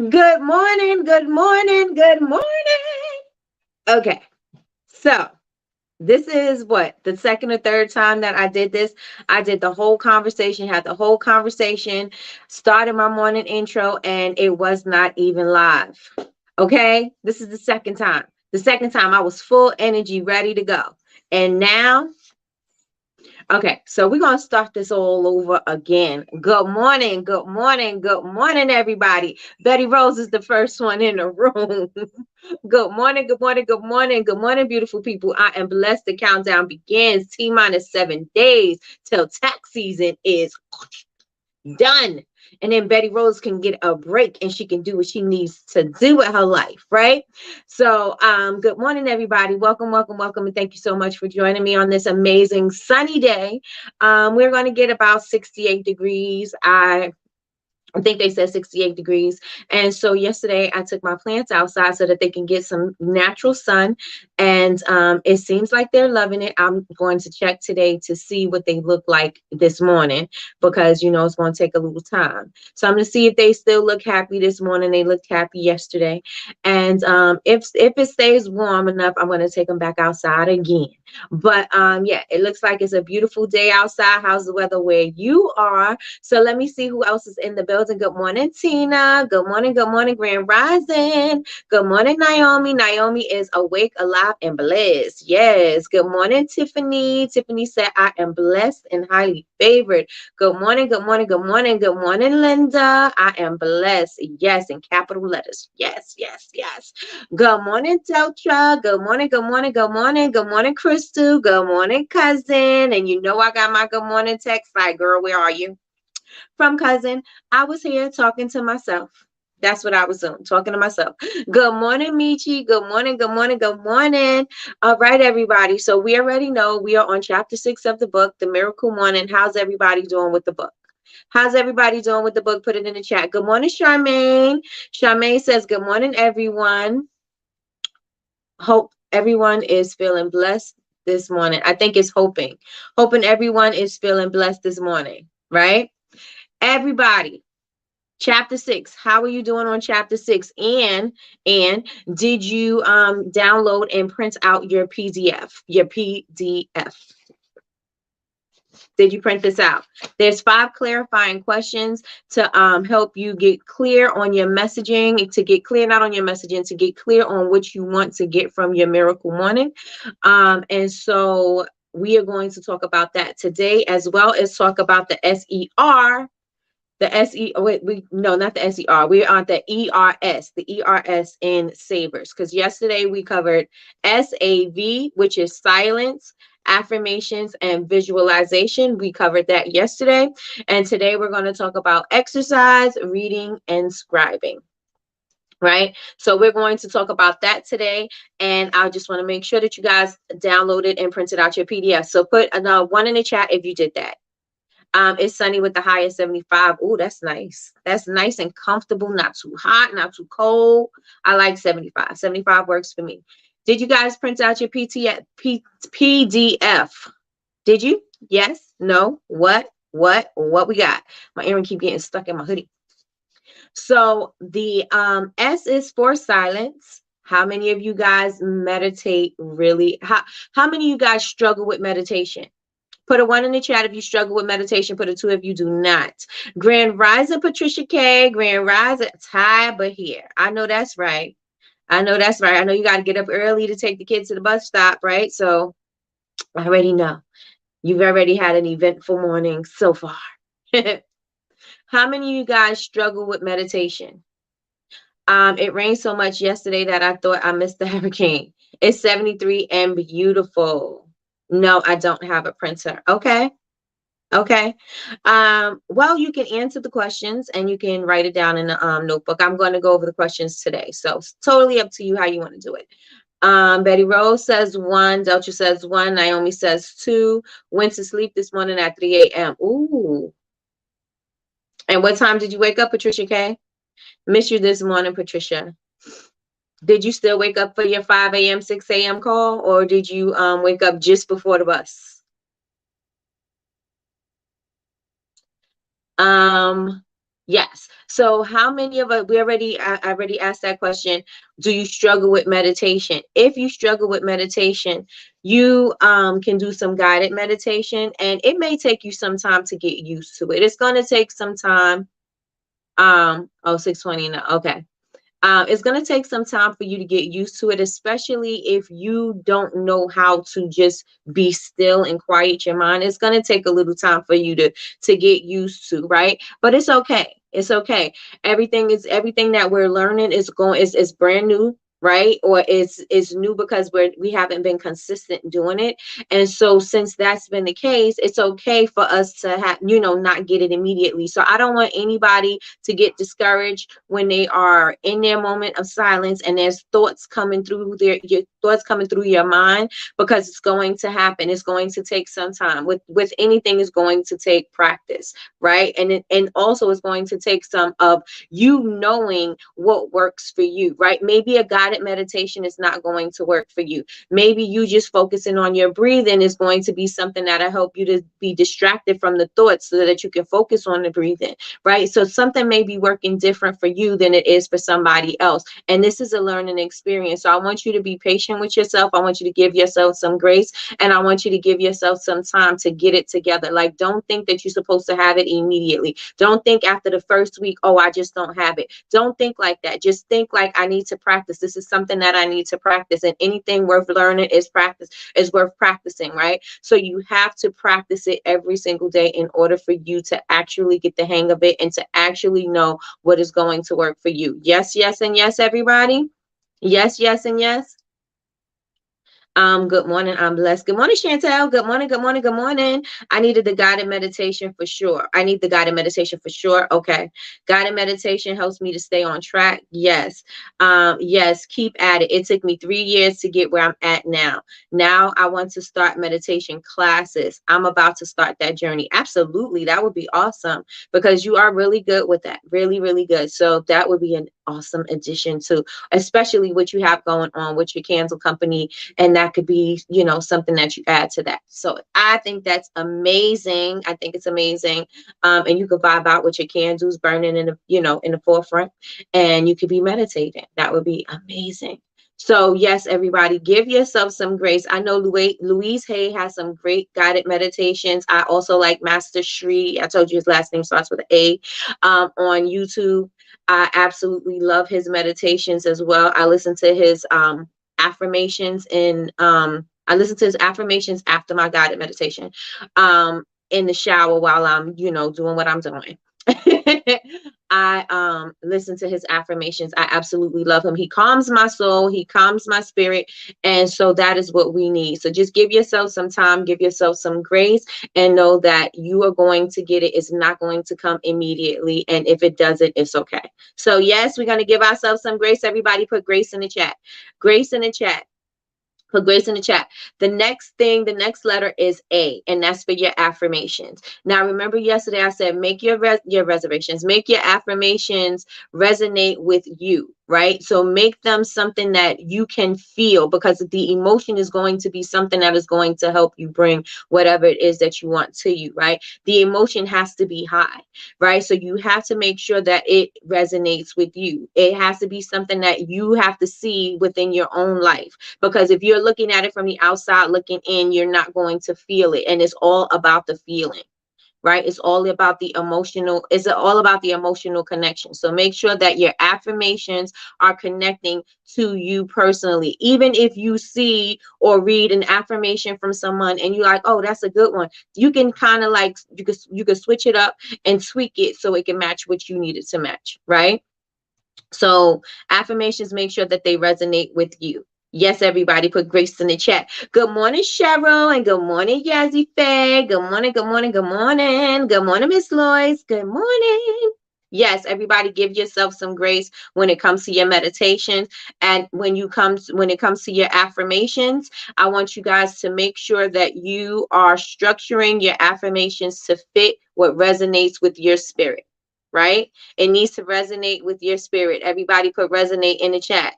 Good morning, good morning, good morning. Okay, so this is what the second or third time that I did this. I did the whole conversation, had the whole conversation, started my morning intro, and it was not even live. Okay, this is the second time. The second time I was full energy, ready to go. And now okay, so we're gonna start this all over again. Good morning, good morning, good morning, everybody. Betty Rose is the first one in the room. Good morning, good morning, good morning, good morning, beautiful people. I am blessed. The countdown begins. T minus 7 days till tax season is done. And then Betty Rose can get a break and she can do what she needs to do with her life, right? So good morning, everybody. Welcome, welcome, welcome. And thank you so much for joining me on this amazing sunny day. We're going to get about 68 degrees. I think they said 68 degrees. And so yesterday I took my plants outside so that they can get some natural sun. And it seems like they're loving it. I'm going to check today to see what they look like this morning because, you know, it's going to take a little time. So I'm going to see if they still look happy this morning. They looked happy yesterday. And if it stays warm enough, I'm going to take them back outside again. But yeah, it looks like it's a beautiful day outside. How's the weather where you are? So let me see who else is in the building. Good morning, Tina. Good morning, Grand Rising. Good morning, Naomi. Naomi is awake, alive, and blessed. Yes. Good morning, Tiffany. Tiffany said, I am blessed and highly favored. Good morning, good morning, good morning, good morning, Linda. I am blessed. Yes, in capital letters. Yes, yes, yes. Good morning, Deltra. Good morning, good morning, good morning, good morning, Crystal. Good morning, cousin. And you know I got my good morning text. Like, girl, where are you? From cousin. I was here talking to myself. That's what I was doing, talking to myself. Good morning, Michi. Good morning, good morning, good morning. All right, everybody. So we already know we are on chapter 6 of the book, The Miracle Morning. How's everybody doing with the book? How's everybody doing with the book? Put it in the chat. Good morning, Charmaine. Charmaine says, good morning, everyone. Hope everyone is feeling blessed this morning. I think it's hoping everyone is feeling blessed this morning, right? Everybody, chapter 6. How are you doing on chapter 6? And did you download and print out your PDF? Your PDF. Did you print this out? There's 5 clarifying questions to help you get clear on your messaging, to get clear not on your messaging, to get clear on what you want to get from your miracle morning. And so we are going to talk about that today, as well as talk about the SER. The SE, oh wait, no, not the SER. We're on the ERS in Savers. Because yesterday we covered SAV, which is silence, affirmations, and visualization. We covered that yesterday. And today we're going to talk about exercise, reading, and scribing. Right. So we're going to talk about that today. And I just want to make sure that you guys downloaded and printed out your PDF. So put a 1 in the chat if you did that. It's sunny with the high of 75. Oh, that's nice. That's nice and comfortable. Not too hot, not too cold. I like 75. 75 works for me. Did you guys print out your PDF? Did you? Yes? No? What we got? My earring keep getting stuck in my hoodie. So the S is for silence. How many of you guys meditate really? How many of you guys struggle with meditation? Put a 1 in the chat if you struggle with meditation. Put a 2 if you do not. Grand Rising, Patricia K. Grand Rising, Ty, but here. I know that's right. I know that's right. I know you got to get up early to take the kids to the bus stop, right? So I already know. You've already had an eventful morning so far. How many of you guys struggle with meditation? It rained so much yesterday that I thought I missed the hurricane. It's 73 and beautiful. No, I don't have a printer. Okay. Okay. Well, you can answer the questions and you can write it down in the notebook. I'm going to go over the questions today. So it's totally up to you how you want to do it. Betty Rose says 1. Delta says 1. Naomi says 2. Went to sleep this morning at 3 a.m. Ooh. And what time did you wake up, Patricia K? Missed you this morning, Patricia. Did you still wake up for your 5 a.m., 6 a.m. call, or did you wake up just before the bus? Yes. So how many of us, I already asked that question. Do you struggle with meditation? If you struggle with meditation, you can do some guided meditation, and it may take you some time to get used to it. It's going to take some time. Oh, 6:20 now. Okay. It's going to take some time for you to get used to it, especially if you don't know how to just be still and quiet your mind. It's going to take a little time for you to get used to, right? But it's okay. It's okay. Everything that we're learning is brand new, right? Or is new because we haven't been consistent doing it. And so since that's been the case, it's okay for us to have, not get it immediately. So I don't want anybody to get discouraged when they are in their moment of silence and there's thoughts coming through your thoughts coming through your mind, because it's going to happen. It's going to take some time. With anything, is going to take practice, right? And also it's going to take some of you knowing what works for you, right? Maybe a guided meditation is not going to work for you. Maybe you just focusing on your breathing is going to be something that'll help you to be distracted from the thoughts so that you can focus on the breathing, right? So something may be working different for you than it is for somebody else. And this is a learning experience. So I want you to be patient with yourself. I want you to give yourself some grace, and I want you to give yourself some time to get it together. Like, don't think that you're supposed to have it immediately. Don't think after the first week, oh, I just don't have it. Don't think like that. Just think like, I need to practice. This is something that I need to practice. And anything worth learning is worth practicing, right? So you have to practice it every single day in order for you to actually get the hang of it and to actually know what is going to work for you. Yes, yes, and yes, everybody. Yes, yes, and yes. Good morning. I'm blessed. Good morning, Chantel. Good morning. Good morning. Good morning. I needed the guided meditation for sure. I need the guided meditation for sure. Okay. Guided meditation helps me to stay on track. Yes. Yes. Keep at it. It took me 3 years to get where I'm at now. Now I want to start meditation classes. I'm about to start that journey. Absolutely. That would be awesome, because you are really good with that. Really, really good. So that would be an awesome addition to, especially what you have going on with your candle company, and that could be, something that you add to that. So I think that's amazing. I think it's amazing. And you could vibe out with your candles burning in the forefront, and you could be meditating. That would be amazing. So yes, everybody, give yourself some grace. I know Louise Hay has some great guided meditations. I also like Master Shri. I told you his last name starts with an A, on YouTube. I absolutely love his meditations as well. I listen to his affirmations, and I listen to his affirmations after my guided meditation, in the shower while I'm doing what I'm doing. I listen to his affirmations. I absolutely love him. He calms my soul, he calms my spirit, and so that is what we need. So just give yourself some time, give yourself some grace, and know that you are going to get it. It's not going to come immediately, and if it doesn't, it's okay. So yes, we're going to give ourselves some grace. Everybody put grace in the chat. Grace in the chat. Put grace in the chat. The next letter is A, and that's for your affirmations. Now, remember yesterday I said make your reservations, make your affirmations resonate with you, right? So make them something that you can feel, because the emotion is going to be something that is going to help you bring whatever it is that you want to you, right? The emotion has to be high, right? So you have to make sure that it resonates with you. It has to be something that you have to see within your own life, because if you're looking at it from the outside looking in, you're not going to feel it. And it's all about the feeling, right? It's all about the emotional connection. So make sure that your affirmations are connecting to you personally. Even if you see or read an affirmation from someone and you're like, oh, that's a good one, you can kind of like, you could switch it up and tweak it so it can match what you need it to match, right? So affirmations, make sure that they resonate with you. Yes, everybody put grace in the chat. Good morning, Cheryl, and good morning, Yazzie Faye. Good morning, good morning, good morning. Good morning, Miss Lois. Good morning. Yes, everybody give yourself some grace when it comes to your meditations. And when it comes to your affirmations, I want you guys to make sure that you are structuring your affirmations to fit what resonates with your spirit, right? It needs to resonate with your spirit. Everybody put resonate in the chat.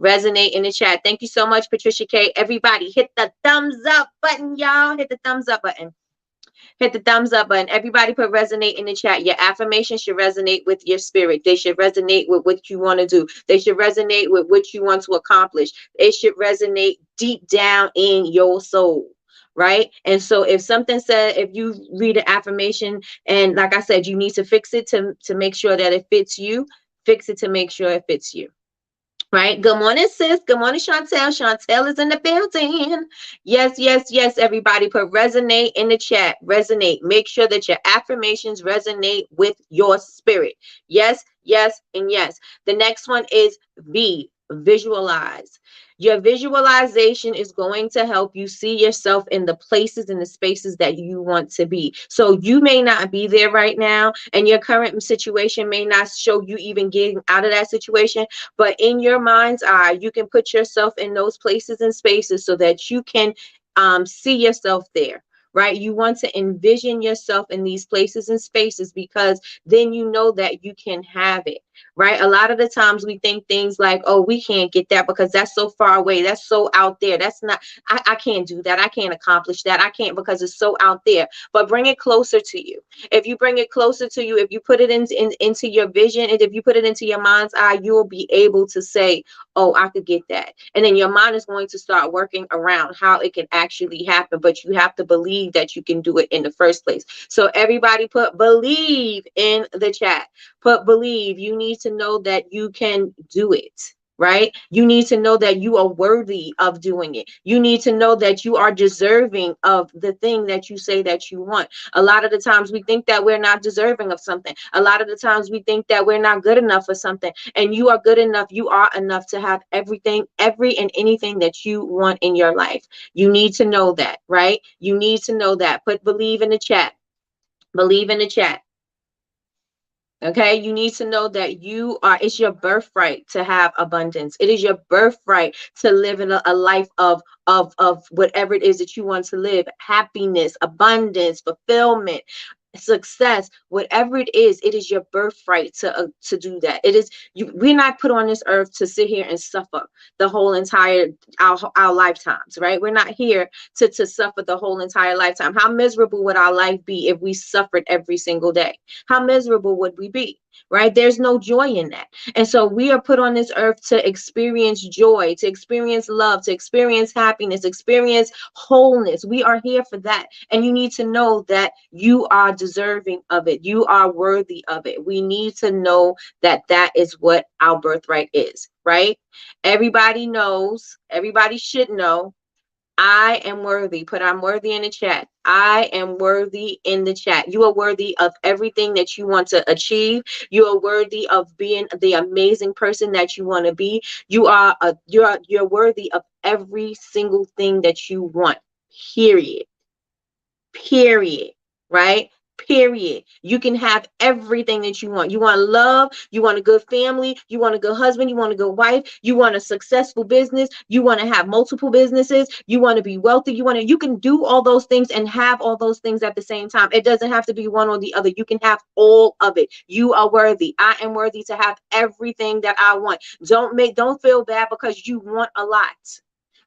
Resonate in the chat. Thank you so much, Patricia K. Everybody hit the thumbs up button, y'all. Hit the thumbs up button. Hit the thumbs up button. Everybody put resonate in the chat. Your affirmations should resonate with your spirit. They should resonate with what you want to do. They should resonate with what you want to accomplish. It should resonate deep down in your soul. Right. And so if something said, if you read an affirmation and like I said, you need to fix it to make sure that it fits you, fix it to make sure it fits you. Right. Good morning, sis. Good morning, Chantel. Chantel is in the building. Yes, yes, yes. Everybody put resonate in the chat. Resonate. Make sure that your affirmations resonate with your spirit. Yes, yes, and yes. The next one is V. Visualize. Your visualization is going to help you see yourself in the places and the spaces that you want to be. So you may not be there right now, and your current situation may not show you even getting out of that situation. But in your mind's eye, you can put yourself in those places and spaces so that you can see yourself there, right? You want to envision yourself in these places and spaces because then you know that you can have it, right? A lot of the times we think things like, oh, we can't get that because that's so far away. That's so out there. That's not, I can't do that. I can't accomplish that. I can't because it's so out there. But bring it closer to you. If you bring it closer to you, if you put it into your vision, and if you put it into your mind's eye, you will be able to say, oh, I could get that. And then your mind is going to start working around how it can actually happen. But you have to believe that you can do it in the first place. So everybody put believe in the chat. Put believe. You need to know that you can do it. Right? You need to know that you are worthy of doing it. You need to know that you are deserving of the thing that you say that you want. A lot of the times we think that we're not deserving of something. A lot of the times we think that we're not good enough for something. And you are good enough. You are enough to have everything, every and anything that you want in your life. You need to know that, right? You need to know that. Put believe in the chat. Believe in the chat. Okay, you need to know that it's your birthright to have abundance. It is your birthright to live in a life of whatever it is that you want to live, happiness, abundance, fulfillment, success, whatever it is your birthright to do that. It is you. We're not put on this earth to sit here and suffer the whole entire our lifetimes, right? We're not here to suffer the whole entire lifetime. How miserable would our life be if we suffered every single day? How miserable would we be? Right? There's no joy in that. And so we are put on this earth to experience joy, to experience love, to experience happiness, experience wholeness. We are here for that. And you need to know that you are deserving of it. You are worthy of it. We need to know that that is what our birthright is, right? Everybody knows, everybody should know, I am worthy. Put I'm worthy in the chat. I am worthy in the chat. You are worthy of everything that you want to achieve. You are worthy of being the amazing person that you want to be. You're worthy of every single thing that you want. Period. Period. Right? Period. You can have everything that you want. You want love. You want a good family. You want a good husband. You want a good wife. You want a successful business. You want to have multiple businesses. You want to be wealthy. You can do all those things and have all those things at the same time. It doesn't have to be one or the other. You can have all of it. You are worthy. I am worthy to have everything that I want. Don't feel bad because you want a lot.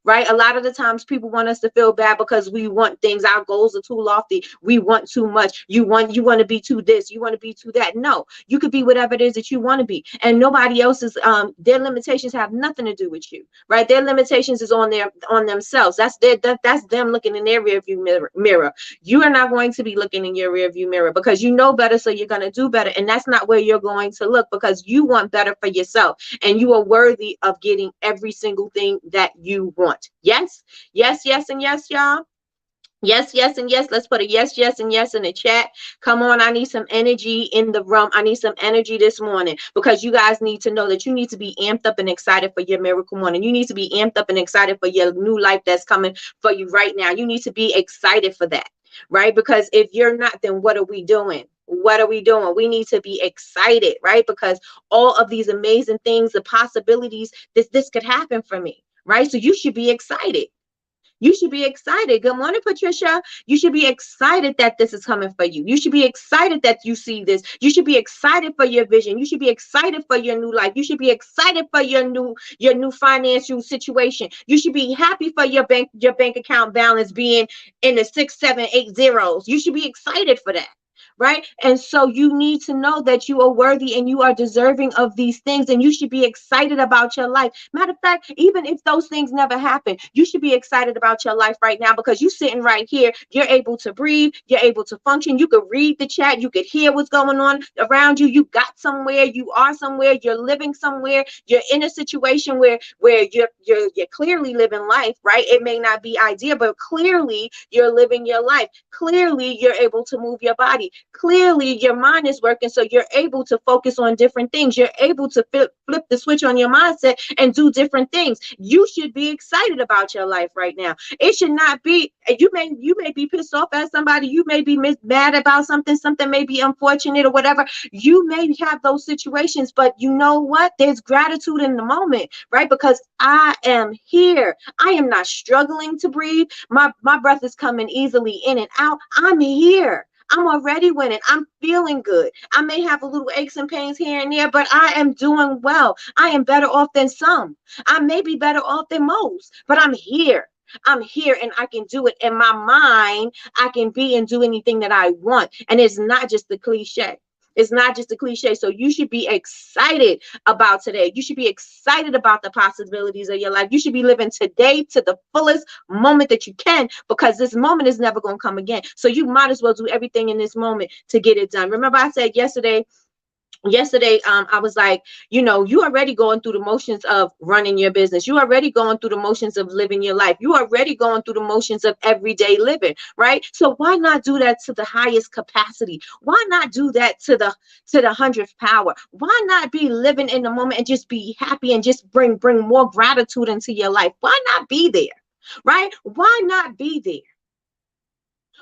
Right? A lot of the times people want us to feel bad because we want things. Our goals are too lofty. We want too much. You want to be too this. You want to be too that. No, you could be whatever it is that you want to be. And nobody else's, their limitations have nothing to do with you, right? Their limitations is on themselves. That's them looking in their rearview mirror. You are not going to be looking in your rearview mirror because you know better. So you're going to do better. And that's not where you're going to look because you want better for yourself and you are worthy of getting every single thing that you want. Yes, yes, yes, and yes, y'all. Yes, yes, and yes. Let's put a yes, yes, and yes in the chat. Come on, I need some energy in the room. I need some energy this morning because you guys need to know that you need to be amped up and excited for your miracle morning. You need to be amped up and excited for your new life that's coming for you right now. You need to be excited for that, right? Because if you're not, then what are we doing? What are we doing? We need to be excited, right? Because all of these amazing things, the possibilities, this could happen for me, right? So you should be excited. You should be excited. Good morning, Patricia. You should be excited that this is coming for you. You should be excited that you see this. You should be excited for your vision. You should be excited for your new life. You should be excited for your new financial situation. You should be happy for your bank account balance being in the 6, 7, 8 zeros. You should be excited for that. Right. And so you need to know that you are worthy and you are deserving of these things, and you should be excited about your life. Matter of fact, even if those things never happen, you should be excited about your life right now, because you're sitting right here. You're able to breathe. You're able to function. You could read the chat. You could hear what's going on around you. You got somewhere. You are somewhere. You're living somewhere. You're in a situation where you're clearly living life, right? It may not be ideal, but clearly you're living your life. Clearly you're able to move your body. Clearly your mind is working, so you're able to focus on different things. You're able to flip the switch on your mindset and do different things. You should be excited about your life right now. It should not be, you may be pissed off at somebody. You may be mad about something may be unfortunate or whatever. You may have those situations, but you know what? There's gratitude in the moment, right? Because I am here. I am not struggling to breathe. My breath is coming easily in and out. I'm here. I'm already winning. I'm feeling good. I may have a little aches and pains here and there, but I am doing well. I am better off than some. I may be better off than most, but I'm here. I'm here and I can do it. In my mind, I can be and do anything that I want. And it's not just the cliche. It's not just a cliche. So you should be excited about today. You should be excited about the possibilities of your life. You should be living today to the fullest moment that you can, because this moment is never going to come again. So you might as well do everything in this moment to get it done. Remember, I said yesterday, I was like, you already going through the motions of running your business. You already going through the motions of living your life. You already going through the motions of everyday living, right? So why not do that to the highest capacity? Why not do that to the 100th power? Why not be living in the moment and just be happy and just bring more gratitude into your life? Why not be there? Right? Why not be there?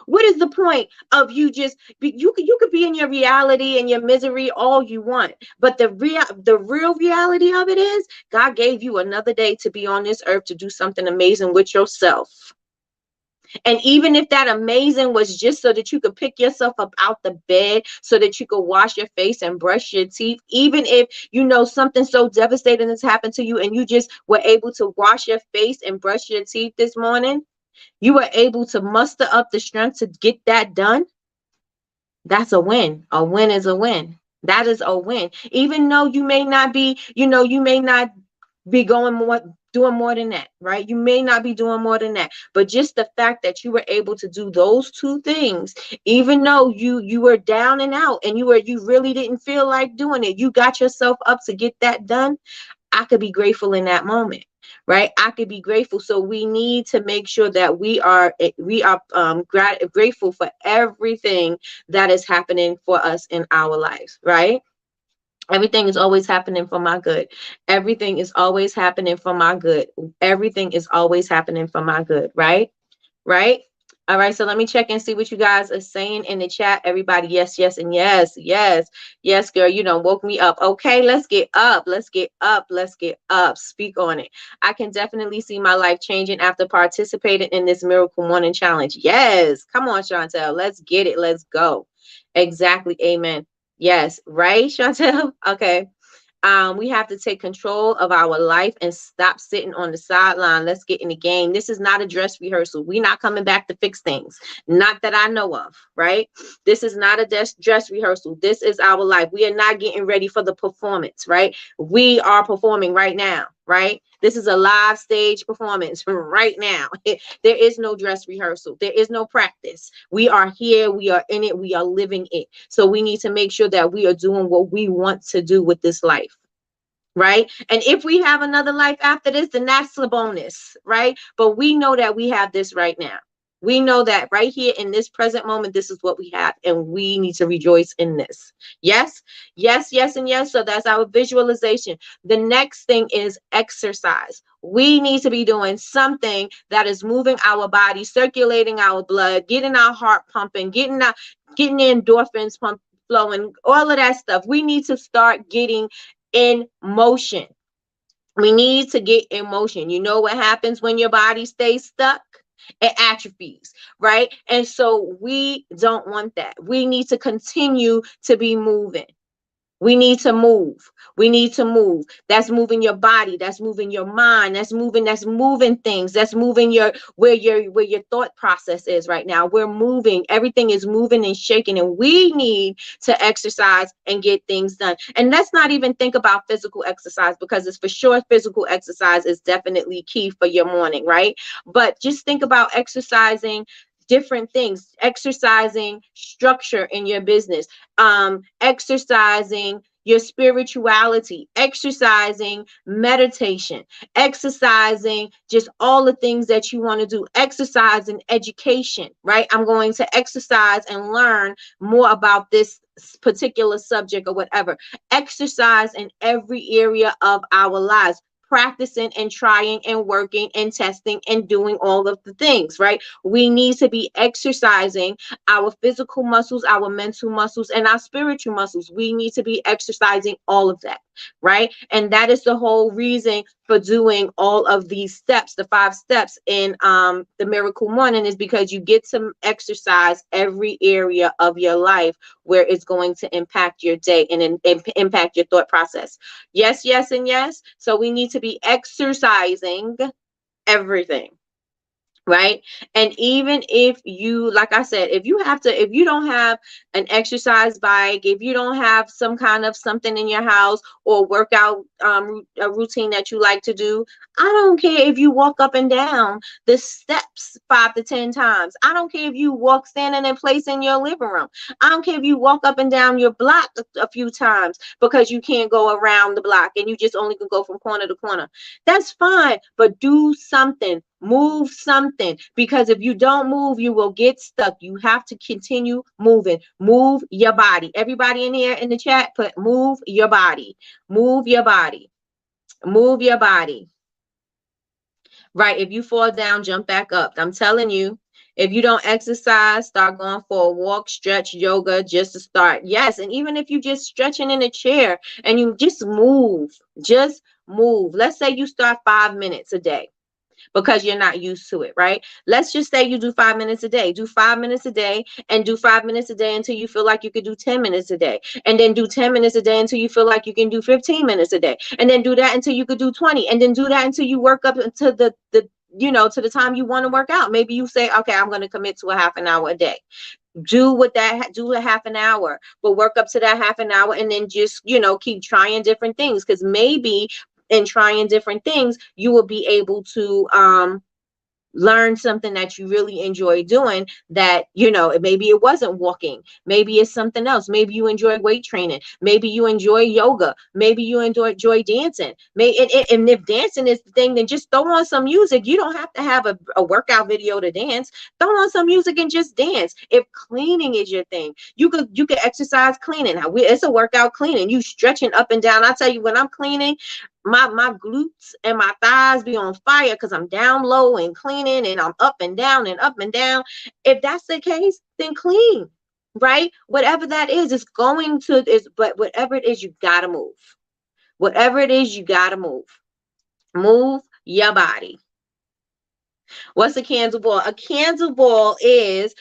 What is the point of you just you could be in your reality and your misery all you want, but the real reality of it is God gave you another day to be on this earth to do something amazing with yourself. And even if that amazing was just so that you could pick yourself up out the bed, so that you could wash your face and brush your teeth, even if something so devastating has happened to you and you just were able to wash your face and brush your teeth this morning, you were able to muster up the strength to get that done. That's a win. A win is a win. That is a win. Even though you may not be, you may not be doing more than that, right? You may not be doing more than that, but just the fact that you were able to do those two things, even though you were down and out and you really didn't feel like doing it, you got yourself up to get that done. I could be grateful in that moment, right? I could be grateful. So we need to make sure that we are grateful for everything that is happening for us in our lives, right? Everything is always happening for my good. Everything is always happening for my good. Everything is always happening for my good, right? Right? All right, so let me check and see what you guys are saying in the chat. Everybody, yes, yes, and yes, yes, yes, girl, you done woke me up. Okay, let's get up. Let's get up. Let's get up. Speak on it. I can definitely see my life changing after participating in this Miracle Morning Challenge. Yes, come on, Chantel. Let's get it. Let's go. Exactly. Amen. Yes, right, Chantel? Okay. We have to take control of our life and stop sitting on the sideline. Let's get in the game. This is not a dress rehearsal. We're not coming back to fix things. Not that I know of, right? This is not a dress rehearsal. This is our life. We are not getting ready for the performance, right? We are performing right now, right? This is a live stage performance right now. There is no dress rehearsal. There is no practice. We are here. We are in it. We are living it. So we need to make sure that we are doing what we want to do with this life. Right? And if we have another life after this, then that's a bonus, right? But we know that we have this right now. We know that right here in this present moment, this is what we have, and we need to rejoice in this. Yes, yes, yes, and yes. So that's our visualization. The next thing is exercise. We need to be doing something that is moving our body, circulating our blood, getting our heart pumping, getting the endorphins flowing, all of that stuff. We need to start getting in motion. We need to get in motion. You know what happens when your body stays stuck? It atrophies, right? And so we don't want that. We need to continue to be moving. We need to move. We need to move. That's moving your body. That's moving your mind. That's moving things. That's moving where your thought process is right now. We're moving. Everything is moving and shaking. And we need to exercise and get things done. And let's not even think about physical exercise, because it's for sure physical exercise is definitely key for your morning, right? But just think about exercising different things, exercising structure in your business, exercising your spirituality, exercising meditation, exercising just all the things that you want to do, exercising education, right? I'm going to exercise and learn more about this particular subject or whatever. Exercise in every area of our lives, practicing and trying and working and testing and doing all of the things, right? We need to be exercising our physical muscles, our mental muscles, and our spiritual muscles. We need to be exercising all of that, right? And that is the whole reason for doing all of these steps, the 5 steps in the Miracle Morning, is because you get to exercise every area of your life where it's going to impact your day and impact your thought process. Yes, yes, and yes. So we need to be exercising everything, right? And even if you, like I said, if you don't have an exercise bike, if you don't have some kind of something in your house or workout a routine that you like to do, I don't care if you walk up and down the steps 5 to 10 times. I don't care if you walk standing in place in your living room. I don't care if you walk up and down your block a few times because you can't go around the block and you just only can go from corner to corner. That's fine, but do something. Move something, because if you don't move, you will get stuck. You have to continue moving. Move your body. Everybody in here in the chat, put move your body. Move your body. Move your body. Right? If you fall down, jump back up. I'm telling you, if you don't exercise, start going for a walk, stretch, yoga, just to start. Yes, and even if you just stretching in a chair and you just move. Just move. Let's say you start 5 minutes a day, because you're not used to it, right? Let's just say you do 5 minutes a day. Do 5 minutes a day, and do 5 minutes a day until you feel like you could do 10 minutes a day. And then do 10 minutes a day until you feel like you can do 15 minutes a day. And then do that until you could do 20. And then do that until you work up to the to the time you want to work out. Maybe you say, okay, I'm going to commit to a half an hour a day. Do a half an hour, but work up to that half an hour, and then just keep trying different things, because maybe in trying different things you will be able to learn something that you really enjoy doing, that maybe it wasn't walking, maybe it's something else. Maybe you enjoy weight training, maybe you enjoy yoga, maybe you enjoy dancing. And if dancing is the thing, then just throw on some music. You don't have to have a workout video to dance. Throw on some music and just dance. If cleaning is your thing, you could exercise cleaning. It's a workout cleaning. You stretching up and down. I tell you, when I'm cleaning, my glutes and my thighs be on fire because I'm down low and cleaning, and I'm up and down and up and down. If that's the case, then clean, right? Whatever that is but whatever it is, you gotta move. Whatever it is, you gotta move. Move your body. What's a candle ball? A candle ball is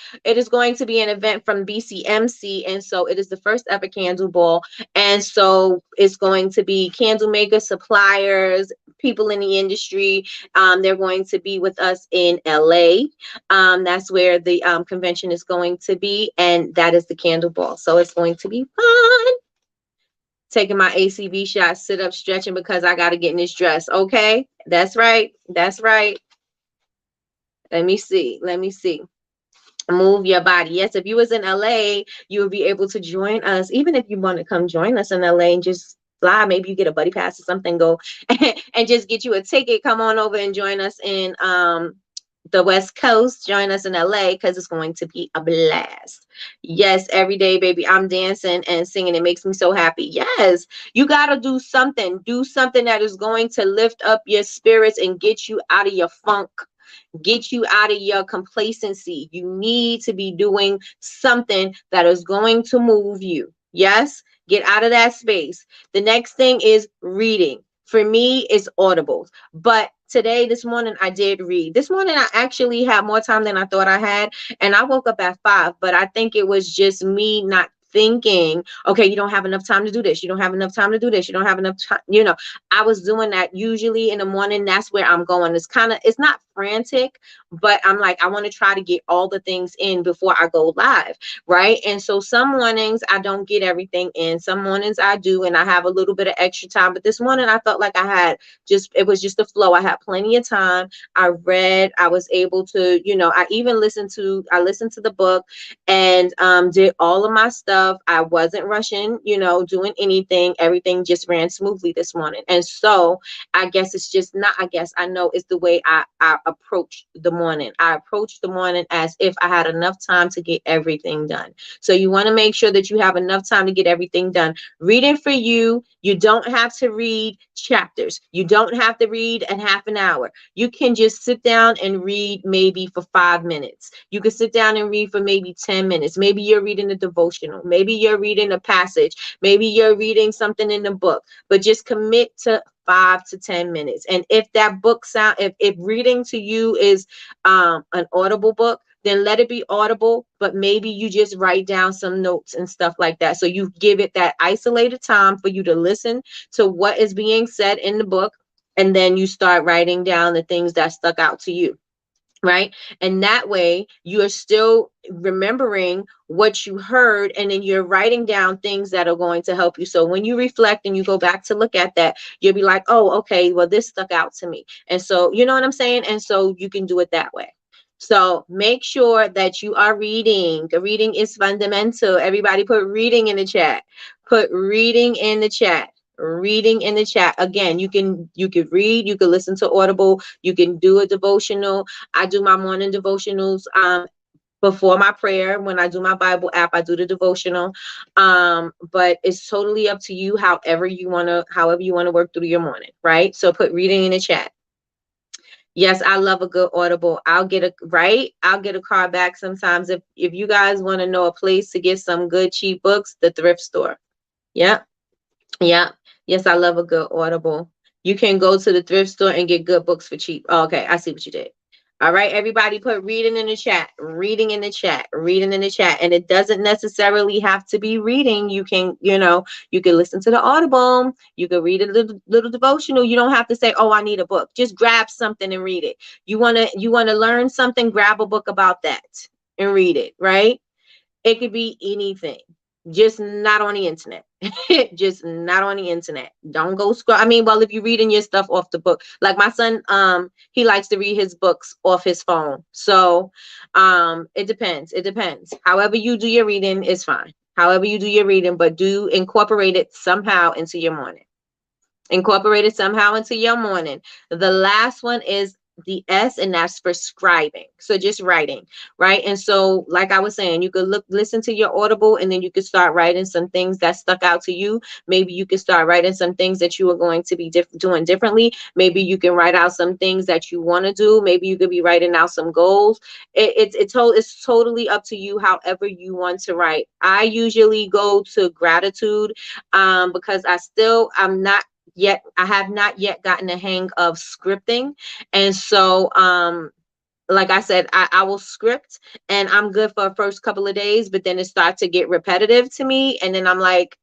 going to be an event from BCMC, and so it is the first ever candle ball. And so it's going to be candle makers, suppliers, people in the industry. They're going to be with us in LA. That's where the convention is going to be, and that is the candle ball. So it's going to be fun. Taking my ACV shot, sit up, stretching, because I got to get in this dress. Okay, that's right. That's right. Let me see. Move your body. Yes, if you was in LA, you would be able to join us. Even if you want to come join us in LA and just fly, maybe you get a buddy pass or something, go and just get you a ticket. Come on over and join us in the West Coast. Join us in LA, because it's going to be a blast. Yes, every day, baby, I'm dancing and singing. It makes me so happy. Yes, you got to do something. Do something that is going to lift up your spirits and get you out of your funk. Get you out of your complacency. You need to be doing something that is going to move you. Yes, get out of that space. The next thing is reading. For me, it's audibles. But today, this morning, I did read. This morning, I actually had more time than I thought I had. And I woke up at 5, but I think it was just me not thinking, okay, you don't have enough time to do this. You don't have enough time to do this. You don't have enough time. I was doing that usually in the morning. That's where I'm going. It's not frantic, but I'm like, I want to try to get all the things in before I go live. Right. And so some mornings I don't get everything in. Some mornings I do, and I have a little bit of extra time. But this morning I felt like it was just a flow. I had plenty of time. I read, I was able to, I listened to the book and did all of my stuff. I wasn't rushing, doing anything. Everything just ran smoothly this morning. And so I guess it's just not, I guess I know it's the way I approach the morning. I approach the morning as if I had enough time to get everything done. So you want to make sure that you have enough time to get everything done. Reading for you, you don't have to read chapters. You don't have to read in half an hour. You can just sit down and read maybe for 5 minutes. You can sit down and read for maybe 10 minutes. Maybe you're reading a devotional. Maybe you're reading a passage. Maybe you're reading something in the book, but just commit to 5 to 10 minutes. And if that book if reading to you is an audible book, then let it be audible, but maybe you just write down some notes and stuff like that. So you give it that isolated time for you to listen to what is being said in the book. And then you start writing down the things that stuck out to you. Right. And that way you are still remembering what you heard, and then you're writing down things that are going to help you. So when you reflect and you go back to look at that, you'll be like, oh, okay, well, this stuck out to me. And so, you know what I'm saying? And so you can do it that way. So make sure that you are reading. Reading is fundamental. Everybody put reading in the chat. Put reading in the chat. Reading in the chat. Again, you can read, you can listen to Audible, you can do a devotional. I do my morning devotionals before my prayer. When I do my Bible app, I do the devotional. But it's totally up to you, however you want to work through your morning, right? So put reading in the chat. Yes, I love a good Audible. I'll get a card back sometimes. If you guys want to know a place to get some good cheap books, the thrift store. Yeah. Yeah. Yes, I love a good Audible. You can go to the thrift store and get good books for cheap. Oh, okay, I see what you did. All right, everybody put reading in the chat, reading in the chat, reading in the chat. And it doesn't necessarily have to be reading. You can, you can listen to the Audible. You can read a little devotional. You don't have to say, oh, I need a book. Just grab something and read it. You want to learn something, grab a book about that and read it, right? It could be anything, just not on the internet. Just not on the internet. Don't go scroll. I mean, well, if you're reading your stuff off the book, like my son, he likes to read his books off his phone. So, it depends. It depends. However you do your reading is fine. However you do your reading, but do incorporate it somehow into your morning. Incorporate it somehow into your morning. The last one is the S, and that's for scribing. So just writing, right? And so, like I was saying, you could listen to your Audible, and then you could start writing some things that stuck out to you. Maybe you could start writing some things that you are going to be doing differently. Maybe you can write out some things that you want to do. Maybe you could be writing out some goals. It's totally up to you, however you want to write. I usually go to gratitude, because I have not yet gotten the hang of scripting. And so, like I said, I will script, and I'm good for the first couple of days, but then it starts to get repetitive to me. And then I'm like,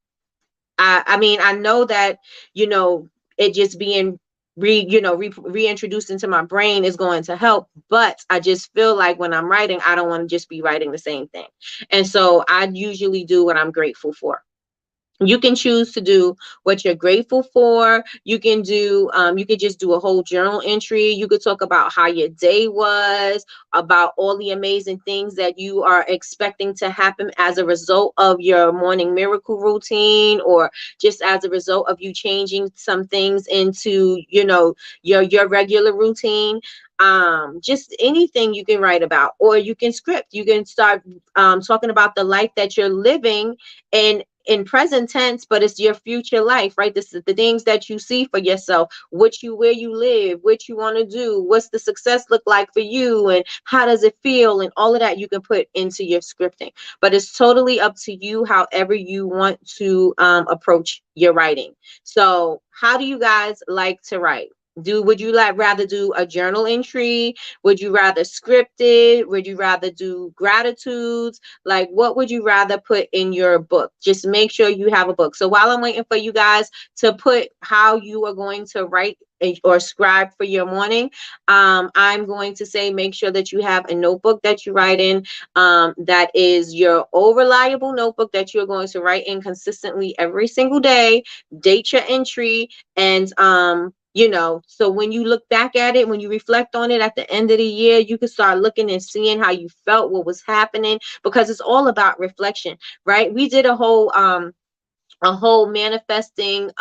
I mean, I know that, it just being reintroduced into my brain is going to help, but I just feel like when I'm writing, I don't want to just be writing the same thing. And so I usually do what I'm grateful for. You can choose to do what you're grateful for. You can just do a whole journal entry. You could talk about how your day was, about all the amazing things that you are expecting to happen as a result of your morning miracle routine, or just as a result of you changing some things into, your regular routine. Just anything you can write about, or you can script. You can start talking about the life that you're living and in present tense, but it's your future life, right? This is the things that you see for yourself, where you live, what you want to do, what's the success look like for you, and how does it feel, and all of that you can put into your scripting. But it's totally up to you, however you want to approach your writing. So how do you guys like to write? Would you rather do a journal entry? Would you rather script it? Would you rather do gratitudes? Like, what would you rather put in your book? Just make sure you have a book. So while I'm waiting for you guys to put how you are going to write or scribe for your morning, I'm going to say make sure that you have a notebook that you write in, that is your old reliable notebook that you're going to write in consistently every single day. Date your entry, and so when you look back at it, when you reflect on it at the end of the year, you can start looking and seeing how you felt, what was happening, because it's all about reflection, right? We did a whole manifesting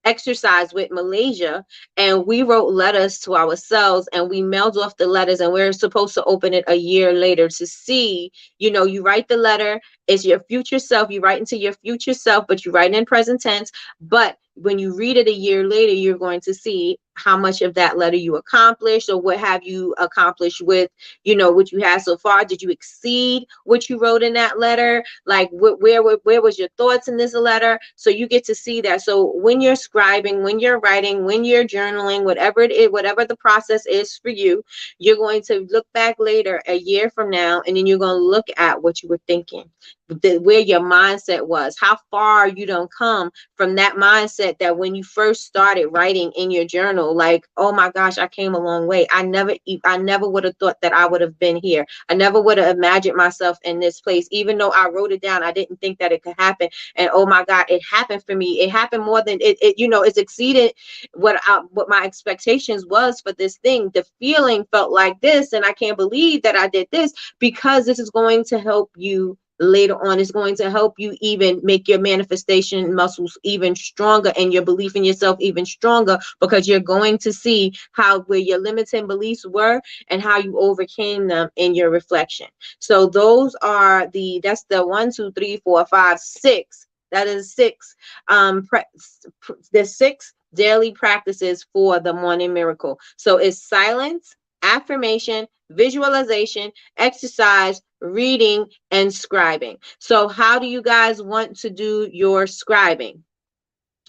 exercise with Malaysia, and we wrote letters to ourselves and we mailed off the letters, and we're supposed to open it a year later to see, you write the letter, it's your future self, you write into your future self, but you write in present tense. But when you read it a year later, you're going to see how much of that letter you accomplished, or what have you accomplished with, what you had so far. Did you exceed what you wrote in that letter? Like, where was your thoughts in this letter? So you get to see that. So when you're scribing, when you're writing, when you're journaling, whatever it is, whatever the process is for you, you're going to look back later, a year from now, and then you're going to look at what you were thinking, where your mindset was, how far you don't come from that mindset that when you first started writing in your journal, like, oh my gosh, I came a long way. I never would have thought that I would have been here. I never would have imagined myself in this place. Even though I wrote it down, I didn't think that it could happen. And oh my God, it happened for me. It happened more than it's exceeded what my expectations was for this thing. The feeling felt like this, and I can't believe that I did this, because this is going to help you later on. Is going to help you even make your manifestation muscles even stronger and your belief in yourself even stronger, because you're going to see where your limiting beliefs were and how you overcame them in your reflection. So that's the 1, 2, 3, 4, 5, 6. That is 6. The 6 daily practices for the morning miracle. So it's silence, affirmation, visualization, exercise, reading, and scribing. So how do you guys want to do your scribing?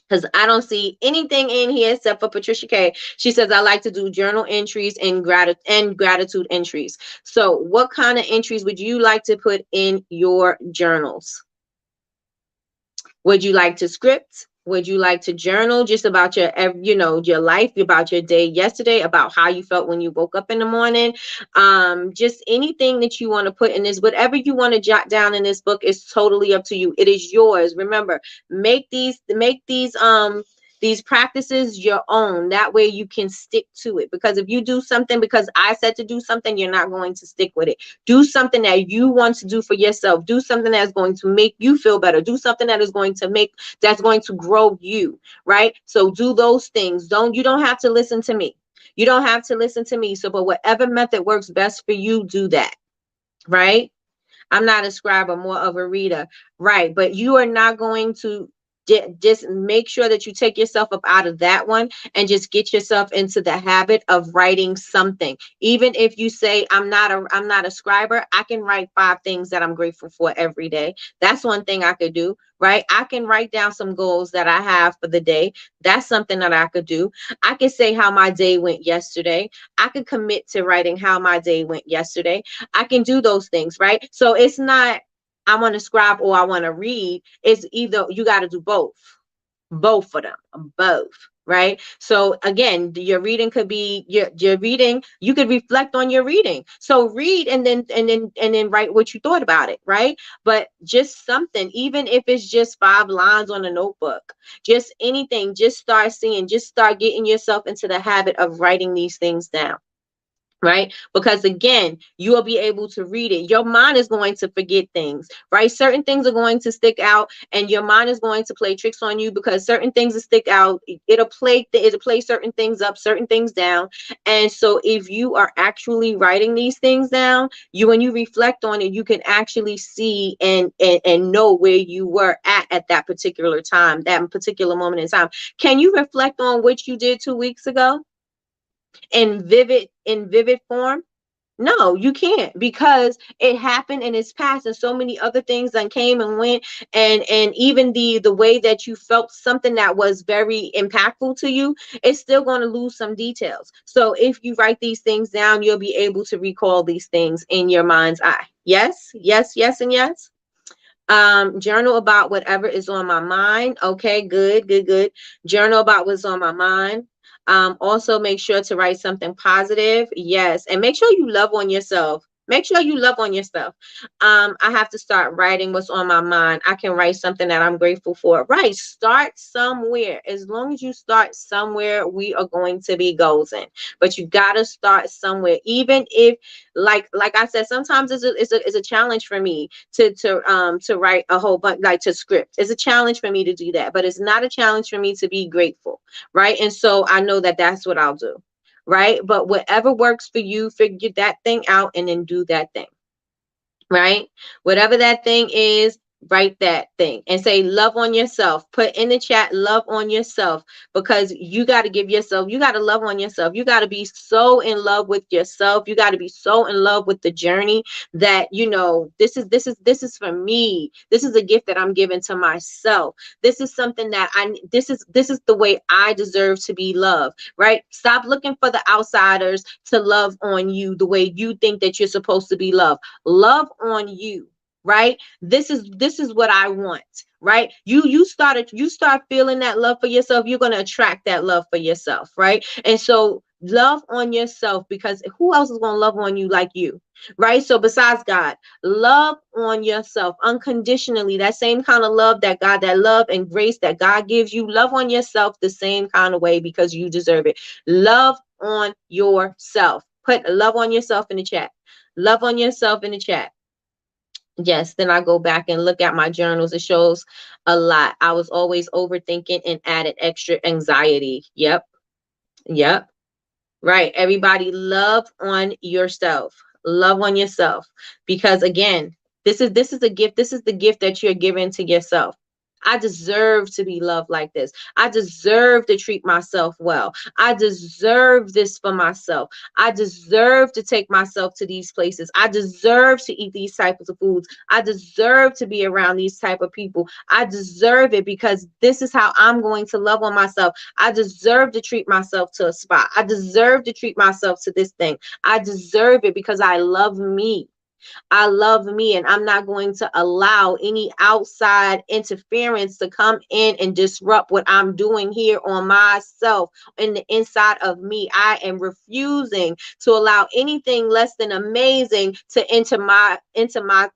Because I don't see anything in here except for Patricia K. She says, I like to do journal entries and gratitude entries. So what kind of entries would you like to put in your journals? Would you like to script? Would you like to journal just about your life, about your day yesterday, about how you felt when you woke up in the morning? Just anything that you want to put in this, whatever you want to jot down in this book is totally up to you. It is yours. Remember, make these practices your own. That way you can stick to it. Because if you do something because I said to do something, you're not going to stick with it. Do something that you want to do for yourself. Do something that's going to make you feel better. Do something that's going to grow you, right? So do those things. You don't have to listen to me. You don't have to listen to me. So, but whatever method works best for you, do that, right? I'm not a scribe, I'm more of a reader, right? But you are not going to just make sure that you take yourself up out of that one and just get yourself into the habit of writing something. Even if you say I'm not a scriber, I can write 5 things that I'm grateful for every day. That's one thing I could do, right? I can write down some goals that I have for the day. That's something that I could do. I could say how my day went yesterday. I could commit to writing how my day went yesterday. I can do those things, right? So it's not I want to scribe or I want to read. It's either you got to do both of them, both. Right. So again, your reading could be your reading. You could reflect on your reading. So read and then write what you thought about it. Right. But just something, even if it's just 5 lines on a notebook, just anything, just start getting yourself into the habit of writing these things down. Right? Because again, you will be able to read it. Your mind is going to forget things, right? Certain things are going to stick out and your mind is going to play tricks on you because certain things that stick out, it'll play certain things up, certain things down. And so if you are actually writing these things down, when you reflect on it, you can actually see and know where you were at that particular time, that particular moment in time. Can you reflect on what you did 2 weeks ago? In vivid form? No, you can't, because it happened and it's past, and so many other things that came and went, and even the way that you felt something that was very impactful to you, it's still going to lose some details. So if you write these things down, you'll be able to recall these things in your mind's eye. Yes, yes, yes, and yes. Journal about whatever is on my mind. Okay, good, good, good. Journal about what's on my mind. Also make sure to write something positive. Yes, and make sure you love on yourself. Make sure you love on yourself. I have to start writing what's on my mind. I can write something that I'm grateful for. Right, start somewhere. As long as you start somewhere, we are going to be golden. But you gotta start somewhere, even if, like I said, sometimes it's a challenge for me to write a whole bunch, like to script. It's a challenge for me to do that, but it's not a challenge for me to be grateful, right? And so I know that that's what I'll do, right? But whatever works for you, figure that thing out and then do that thing, right? Whatever that thing is, write that thing and say love on yourself. Put in the chat love on yourself, because you got to give yourself, you got to love on yourself. You got to be so in love with yourself. You got to be so in love with the journey that, you know, this is for me. This is a gift that I'm giving to myself. This is something that this is the way I deserve to be loved, right? Stop looking for the outsiders to love on you the way you think that you're supposed to be loved. Love on you, right? This is what I want, right? You start feeling that love for yourself, you're going to attract that love for yourself, right? And so love on yourself, because who else is going to love on you like you, right? So besides God, love on yourself unconditionally. That same kind of love that God, that love and grace that God gives you, love on yourself the same kind of way, because you deserve it. Love on yourself. Put love on yourself in the chat. Love on yourself in the chat. Yes, then I go back and look at my journals. It shows a lot. I was always overthinking and added extra anxiety. Yep. Yep. Right. Everybody, love on yourself. Love on yourself. Because again, this is a gift. This is the gift that you're giving to yourself. I deserve to be loved like this. I deserve to treat myself well. I deserve this for myself. I deserve to take myself to these places. I deserve to eat these types of foods. I deserve to be around these type of people. I deserve it, because this is how I'm going to love on myself. I deserve to treat myself to a spot. I deserve to treat myself to this thing. I deserve it because I love me. I love me, and I'm not going to allow any outside interference to come in and disrupt what I'm doing here on myself, in the inside of me. I am refusing to allow anything less than amazing to enter into my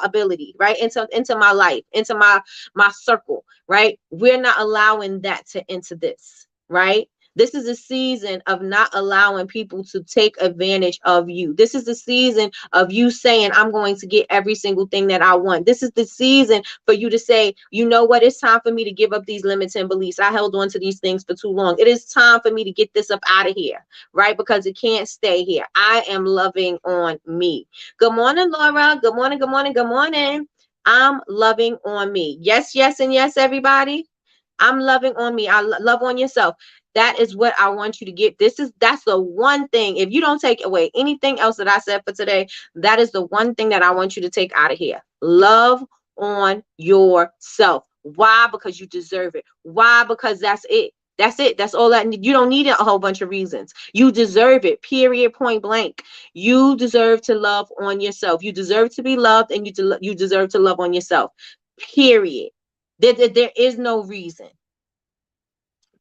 ability, right? Into my life, into my circle, right? We're not allowing that to enter this, right? This is a season of not allowing people to take advantage of you. This is the season of you saying, I'm going to get every single thing that I want. This is the season for you to say, you know what? It's time for me to give up these limiting beliefs. I held on to these things for too long. It is time for me to get this up out of here, right? Because it can't stay here. I am loving on me. Good morning, Laura. Good morning, good morning, good morning. I'm loving on me. Yes, yes, and yes, everybody. I'm loving on me. Love on yourself. That is what I want you to get. That's the one thing. If you don't take away anything else that I said for today, that is the one thing that I want you to take out of here. Love on yourself. Why? Because you deserve it. Why? Because that's it. That's it. That's all that you don't need a whole bunch of reasons. You deserve it. Period. Point blank. You deserve to love on yourself. You deserve to be loved, and you deserve to love on yourself. Period. There is no reason,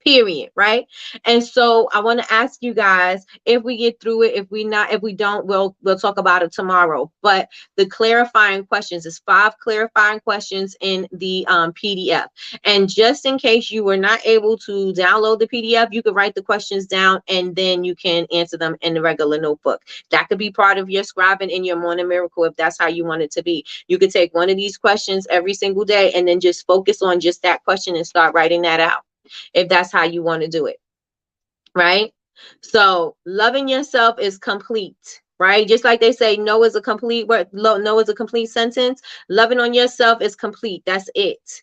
period, right? And so I want to ask you guys, if we get through it, if we don't, we'll talk about it tomorrow. But the clarifying questions is 5 clarifying questions in the PDF. And just in case you were not able to download the PDF, you could write the questions down and then you can answer them in the regular notebook. That could be part of your scribing in your morning miracle, if that's how you want it to be. You could take one of these questions every single day and then just focus on just that question and start writing that out, if that's how you want to do it, right? So loving yourself is complete, right? Just like they say, no is a complete word. No is a complete sentence. Loving on yourself is complete. That's it,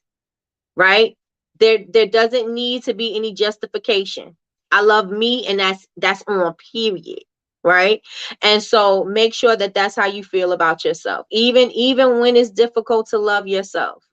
right? There doesn't need to be any justification. I love me, and that's on, period. right? And so make sure that that's how you feel about yourself, even when it's difficult to love yourself.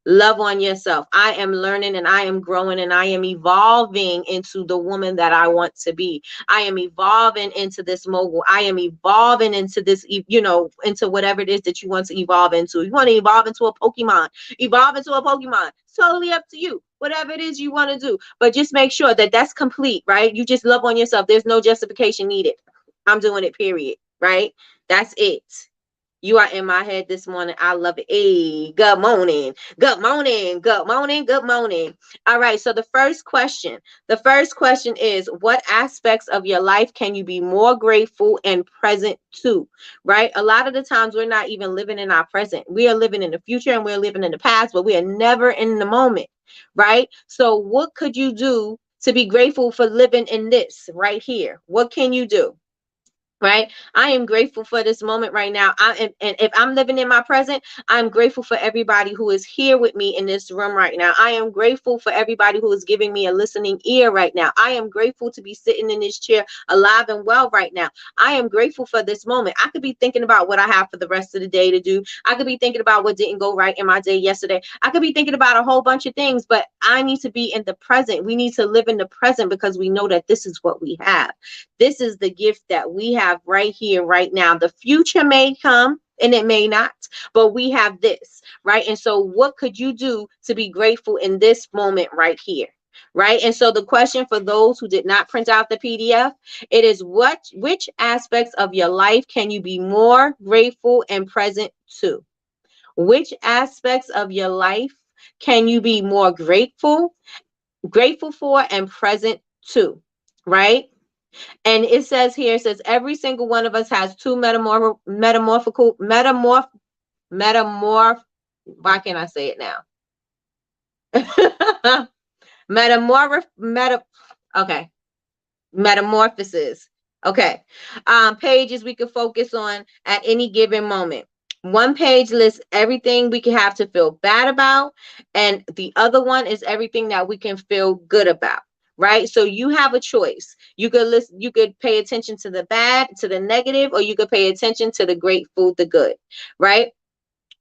Love on yourself. I am learning and I am growing and I am evolving into the woman that I want to be. I am evolving into this mogul. I am evolving into this, into whatever it is that you want to evolve into. You want to evolve into a Pokemon, evolve into a Pokemon. It's totally up to you. Whatever it is you want to do. But just make sure that that's complete, right? You just love on yourself. There's no justification needed. I'm doing it, period, right? That's it. You are in my head this morning. I love it. Hey, good morning. Good morning. Good morning. Good morning. All right. So the first question is, what aspects of your life can you be more grateful and present to? Right. A lot of the times we're not even living in our present. We are living in the future and we're living in the past, but we are never in the moment. Right. So what could you do to be grateful for living in this right here? What can you do? Right. I am grateful for this moment right now. And if I'm living in my present, I'm grateful for everybody who is here with me in this room right now. I am grateful for everybody who is giving me a listening ear right now. I am grateful to be sitting in this chair alive and well right now. I am grateful for this moment. I could be thinking about what I have for the rest of the day to do. I could be thinking about what didn't go right in my day yesterday. I could be thinking about a whole bunch of things, but I need to be in the present. We need to live in the present because we know that this is what we have. This is the gift that we have right here, right now. The future may come and it may not, but we have this, right? And so what could you do to be grateful in this moment right here? Right. And so the question for those who did not print out the PDF, it is which aspects of your life can you be more grateful and present to? Which aspects of your life can you be more grateful for and present to? Right. And it says here, it says every single one of us has two metamorph. Why can't I say it now? metamorph, meta. Okay, metamorphosis. Okay, pages we could focus on at any given moment. One page lists everything we can have to feel bad about, and the other one is everything that we can feel good about. Right? So you have a choice. You could listen, you could pay attention to the bad, to the negative, or you could pay attention to the grateful, the good. Right?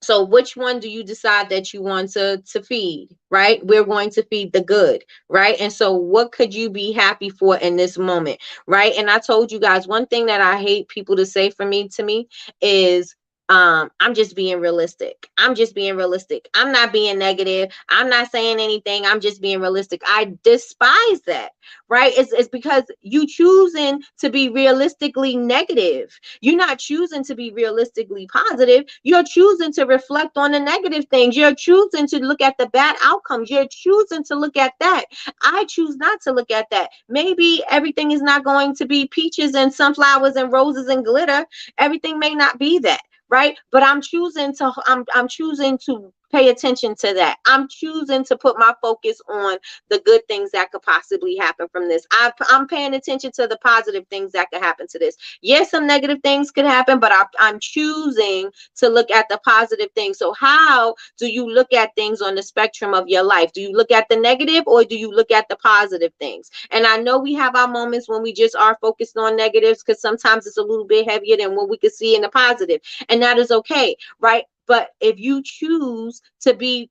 So which one do you decide that you want to feed, right? We're going to feed the good, right? And so what could you be happy for in this moment, right? And I told you guys, one thing that I hate people to say to me is, I'm just being realistic. I'm just being realistic. I'm not being negative. I'm not saying anything. I'm just being realistic. I despise that, right? It's because you choosing to be realistically negative. You're not choosing to be realistically positive. You're choosing to reflect on the negative things. You're choosing to look at the bad outcomes. You're choosing to look at that. I choose not to look at that. Maybe everything is not going to be peaches and sunflowers and roses and glitter. Everything may not be that, right? But I'm choosing to pay attention to that. I'm choosing to put my focus on the good things that could possibly happen from this. I'm paying attention to the positive things that could happen to this. Yes, some negative things could happen, but I'm choosing to look at the positive things. So how do you look at things on the spectrum of your life? Do you look at the negative or do you look at the positive things? And I know we have our moments when we just are focused on negatives because sometimes it's a little bit heavier than what we could see in the positive. And that is okay, right? But if you choose to be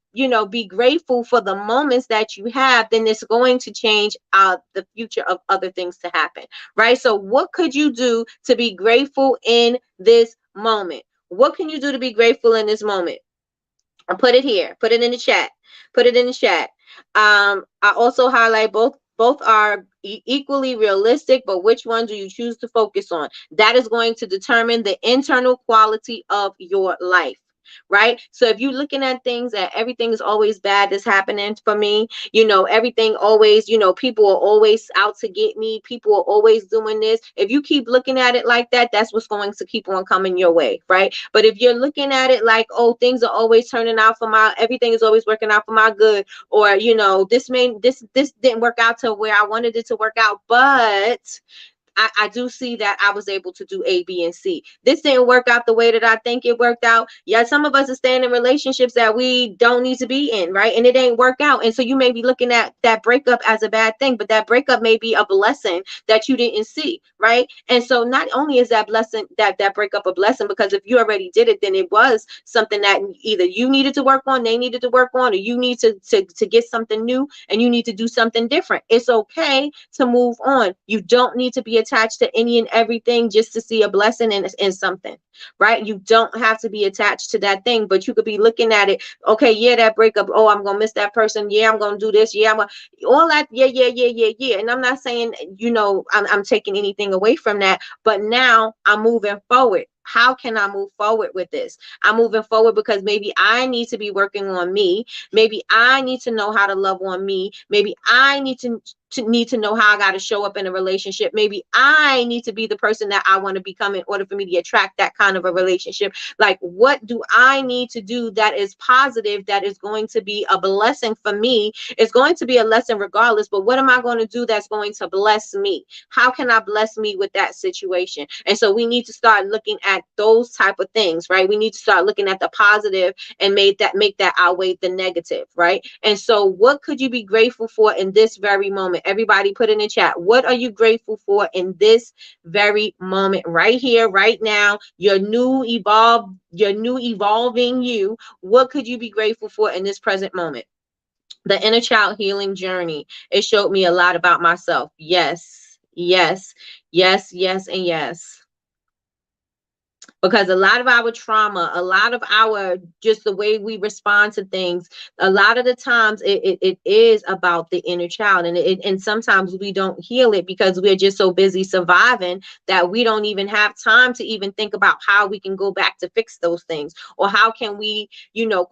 grateful for the moments that you have, then it's going to change the future of other things to happen, right? So what could you do to be grateful in this moment? What can you do to be grateful in this moment? I put it here. Put it in the chat. Put it in the chat. I also highlight both are equally realistic, but which one do you choose to focus on? That is going to determine the internal quality of your life. Right? So if you're looking at things that everything is always bad that's happening for me, everything always, people are always out to get me, people are always doing this. If you keep looking at it like that, that's what's going to keep on coming your way, right? But if you're looking at it like, oh, things are always turning out everything is always working out for my good, or this didn't work out to where I wanted it to work out, but I do see that I was able to do A, B, and C. This didn't work out the way that I think it worked out. Yeah, some of us are staying in relationships that we don't need to be in, right? And it ain't work out. And so you may be looking at that breakup as a bad thing, but that breakup may be a blessing that you didn't see, right? And so not only is that blessing, that breakup a blessing, because if you already did it, then it was something that either you needed to work on, they needed to work on, or you need to get something new and you need to do something different. It's okay to move on. You don't need to be attached to any and everything just to see a blessing in something, right? You don't have to be attached to that thing, but you could be looking at it. Okay, yeah, that breakup. Oh, I'm gonna miss that person. Yeah, I'm gonna do this. Yeah, I'm gonna, all that. Yeah, yeah, yeah, yeah, yeah. And I'm not saying, I'm taking anything away from that, but now I'm moving forward. How can I move forward with this? I'm moving forward because maybe I need to be working on me. Maybe I need to know how to love on me. Maybe I need to know how I got to show up in a relationship. Maybe I need to be the person that I want to become in order for me to attract that kind of a relationship. Like, what do I need to do that is positive, that is going to be a blessing for me? It's going to be a lesson regardless, but what am I going to do that's going to bless me? How can I bless me with that situation? And so we need to start looking at those type of things, right? We need to start looking at the positive and make that outweigh the negative, right? And so what could you be grateful for in this very moment? Everybody put in the chat, what are you grateful for in this very moment, right here, right now? Your new evolving you. What could you be grateful for in this present moment? The inner child healing journey. It showed me a lot about myself. Yes, yes, yes, yes, and yes. Because a lot of our trauma, a lot of our, just the way we respond to things, a lot of the times it is about the inner child, and sometimes we don't heal it because we're just so busy surviving that we don't even have time to even think about how we can go back to fix those things, or how can we,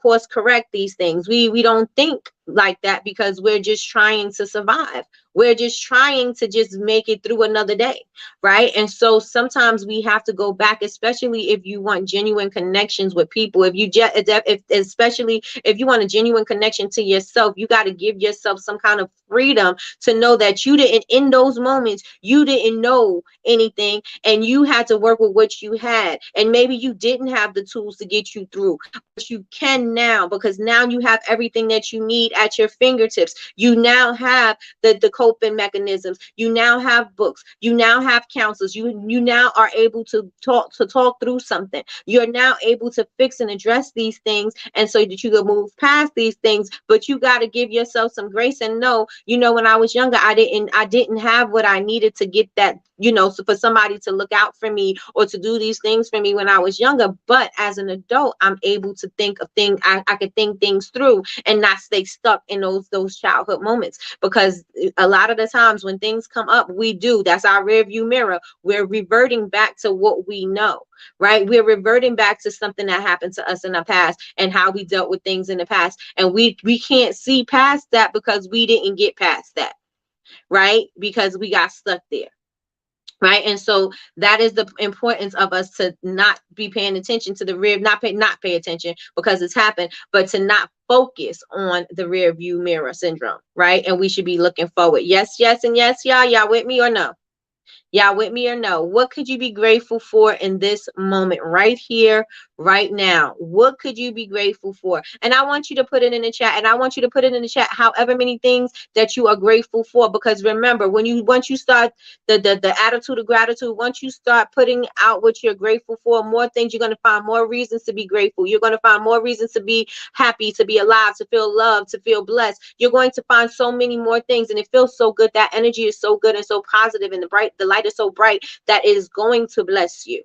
course correct these things. We don't think like that because we're just trying to survive. We're just trying to just make it through another day, right? And so sometimes we have to go back, especially if you want genuine connections with people. Especially if you want a genuine connection to yourself, you got to give yourself some kind of freedom to know that you didn't, in those moments, you didn't know anything, and you had to work with what you had. And maybe you didn't have the tools to get you through, but you can now, because now you have everything that you need at your fingertips. You now have the coping mechanisms. You now have books. You now have counselors. You now are able to talk through something. You're now able to fix and address these things, and so that you can move past these things. But you got to give yourself some grace and know, when I was younger, I didn't have what I needed to get that, so for somebody to look out for me or to do these things for me when I was younger. But as an adult, I'm able to think of things. I could think things through and not stay stuck in those childhood moments, because a lot of the times when things come up, that's our rear view mirror. We're reverting back to what we know, right? We're reverting back to something that happened to us in the past and how we dealt with things in the past. And we can't see past that because we didn't get past that, right? Because we got stuck there. Right. And so that is the importance of us to not be paying attention to the rear, not pay attention because it's happened, but to not focus on the rear view mirror syndrome. Right. And we should be looking forward. Yes, yes, and yes, y'all with me or no? Y'all with me or no? What could you be grateful for in this moment right here, right now? What could you be grateful for? And I want you to put it in the chat, and I want you to put it in the chat however many things that you are grateful for. Because remember, once you start the attitude of gratitude, once you start putting out what you're grateful for, more things, you're going to find more reasons to be grateful. You're going to find more reasons to be happy, to be alive, to feel loved, to feel blessed. You're going to find so many more things, and it feels so good. That energy is so good and so positive, and the light is so bright that it is going to bless you.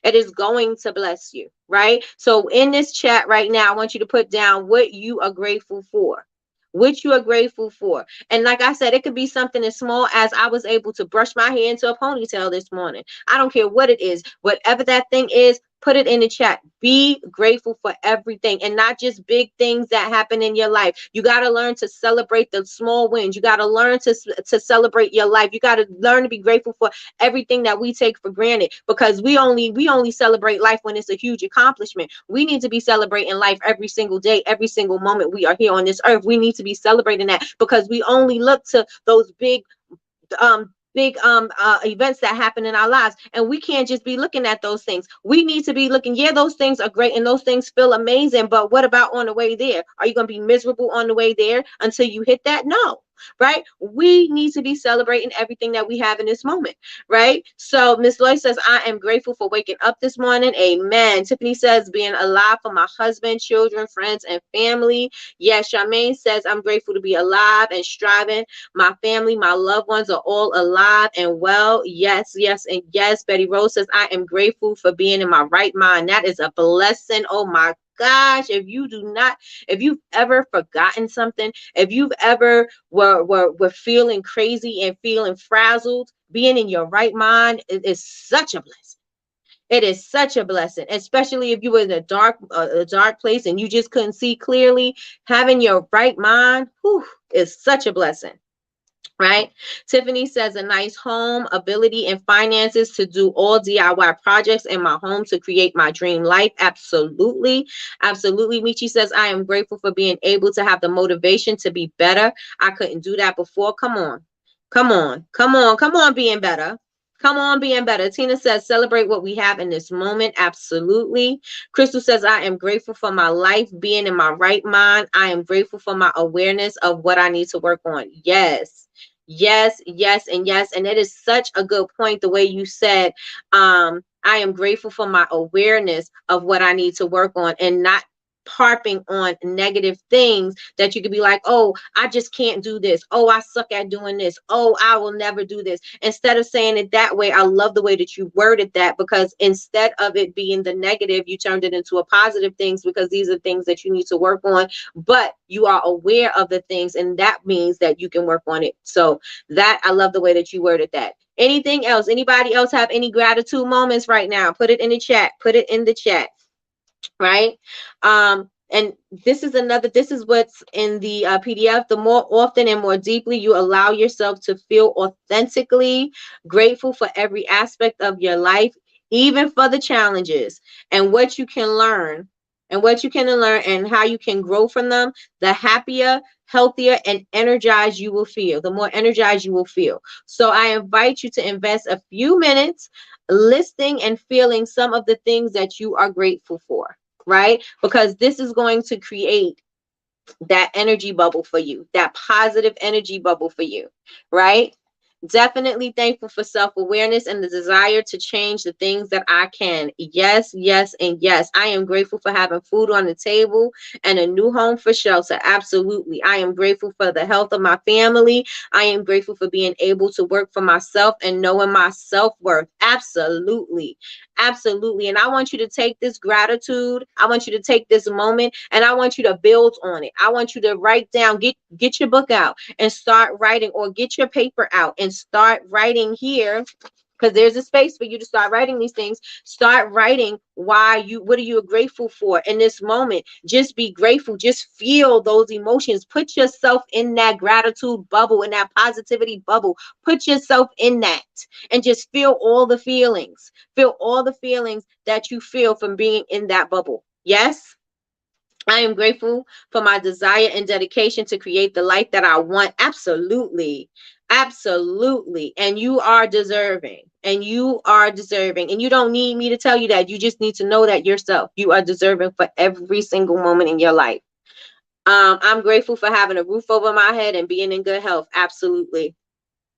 It is going to bless you, right? So in this chat right now, I want you to put down what you are grateful for. What you are grateful for. And like I said, it could be something as small as I was able to brush my hair into a ponytail this morning. I don't care what it is. Whatever that thing is, put it in the chat. Be grateful for everything, and not just big things that happen in your life. You got to learn to celebrate the small wins. You got to learn to celebrate your life. You got to learn to be grateful for everything that we take for granted, because we only celebrate life when it's a huge accomplishment. We need to be celebrating life every single day, every single moment we are here on this earth. We need to be celebrating that, because we only look to those big events that happen in our lives, and we can't just be looking at those things. We need to be looking, yeah, those things are great and those things feel amazing, but what about on the way there? Are you going to be miserable on the way there until you hit that? No. Right? We need to be celebrating everything that we have in this moment. Right? So Miss Lloyd says, I am grateful for waking up this morning. Amen. Tiffany says, being alive for my husband, children, friends, and family. Yes. Charmaine says, I'm grateful to be alive and striving. My family, my loved ones are all alive and well. Yes, yes, and yes. Betty Rose says, I am grateful for being in my right mind. That is a blessing. Oh my gosh. If you've ever forgotten something, if you've ever were feeling crazy and feeling frazzled, being in your right mind is such a blessing. It is such a blessing, especially if you were in a dark place and you just couldn't see clearly. Having your right mind, whew, is such a blessing. Right? Tiffany says, a nice home, ability, and finances to do all DIY projects in my home to create my dream life. Absolutely. Absolutely. Michi says, I am grateful for being able to have the motivation to be better. I couldn't do that before. Come on. Come on. Come on. Come on, being better. Come on, being better. Tina says, celebrate what we have in this moment. Absolutely. Crystal says, I am grateful for my life, being in my right mind. I am grateful for my awareness of what I need to work on. Yes. Yes, yes, and yes. And it is such a good point, the way you said, I am grateful for my awareness of what I need to work on, and not harping on negative things that you could be like, oh, I just can't do this. Oh, I suck at doing this. Oh, I will never do this. Instead of saying it that way, I love the way that you worded that, because instead of it being the negative, you turned it into a positive things, because these are things that you need to work on, but you are aware of the things, and that means that you can work on it. So that, I love the way that you worded that. Anything else? Anybody else have any gratitude moments right now? Put it in the chat. Put it in the chat. Right? And this is what's in the PDF. The more often and more deeply you allow yourself to feel authentically grateful for every aspect of your life, even for the challenges, and what you can learn, and how you can grow from them, the happier, healthier, and energized you will feel. The more energized you will feel. So I invite you to invest a few minutes listing and feeling some of the things that you are grateful for, right? Because this is going to create that energy bubble for you, that positive energy bubble for you, right? Definitely thankful for self-awareness and the desire to change the things that I can. Yes, yes, and yes. I am grateful for having food on the table and a new home for shelter. Absolutely. I am grateful for the health of my family. I am grateful for being able to work for myself and knowing my self-worth. Absolutely. Absolutely. And I want you to take this gratitude. I want you to take this moment, and I want you to build on it. I want you to write down, get your book out and start writing, or get your paper out and start writing here, because there's a space for you to start writing these things. Start writing what are you grateful for in this moment. Just be grateful. Just feel those emotions. Put yourself in that gratitude bubble, in that positivity bubble. Put yourself in that and just feel all the feelings. Feel all the feelings that you feel from being in that bubble. Yes? I am grateful for my desire and dedication to create the life that I want. Absolutely. Absolutely. And you are deserving. And you are deserving. And you don't need me to tell you that. You just need to know that yourself. You are deserving for every single moment in your life. I'm grateful for having a roof over my head and being in good health. Absolutely.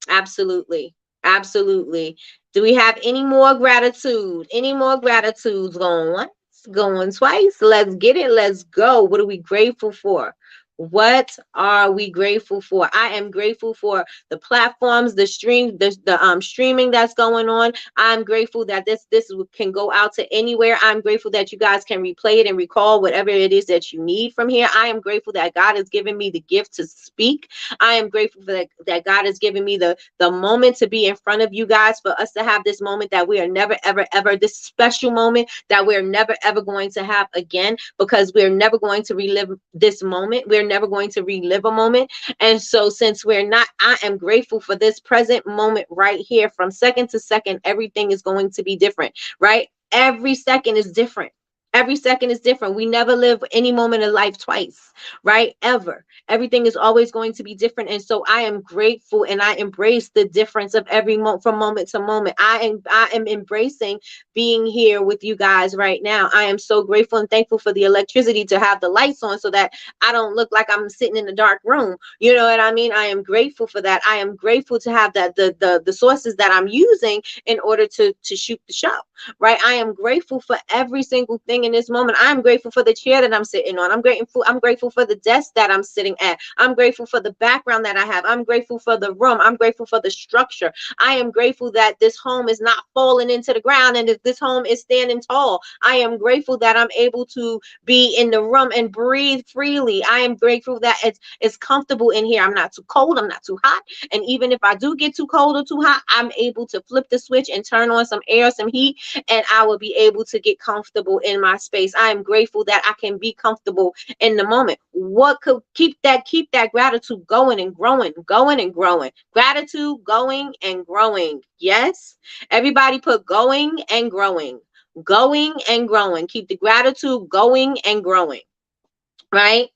Absolutely. Absolutely. Do we have any more gratitude? Any more gratitudes going once, going twice? Let's get it. Let's go. What are we grateful for? What are we grateful for? I am grateful for the platforms, the streaming that's going on. I'm grateful that this can go out to anywhere. I'm grateful that you guys can replay it and recall whatever it is that you need from here. I am grateful that God has given me the gift to speak. I am grateful for that God has given me the moment to be in front of you guys, for us to have this moment that we are never, ever, ever, this special moment that we're never, ever going to have again, because we're never going to relive this moment. We're never going to relive a moment. And so since we're not, I am grateful for this present moment right here. From second to second, everything is going to be different, right? Every second is different. Every second is different. We never live any moment of life twice, right? Ever. Everything is always going to be different. And so I am grateful and I embrace the difference of every from moment to moment. I am embracing being here with you guys right now. I am so grateful and thankful for the electricity to have the lights on so that I don't look like I'm sitting in a dark room. You know what I mean? I am grateful for that. I am grateful to have that the sources that I'm using in order to shoot the show, right? I am grateful for every single thing in this moment. I'm grateful for the chair that I'm sitting on. I'm grateful for the desk that I'm sitting at. I'm grateful for the background that I have. I'm grateful for the room. I'm grateful for the structure. I am grateful that this home is not falling into the ground and that this home is standing tall. I am grateful that I'm able to be in the room and breathe freely. I am grateful that it's comfortable in here. I'm not too cold. I'm not too hot. And even if I do get too cold or too hot, I'm able to flip the switch and turn on some air, some heat, and I will be able to get comfortable in my space. I am grateful that I can be comfortable in the moment. What could keep that gratitude going and growing, going and growing. Gratitude going and growing. Yes. Everybody put going and growing. Going and growing. Keep the gratitude going and growing. Right?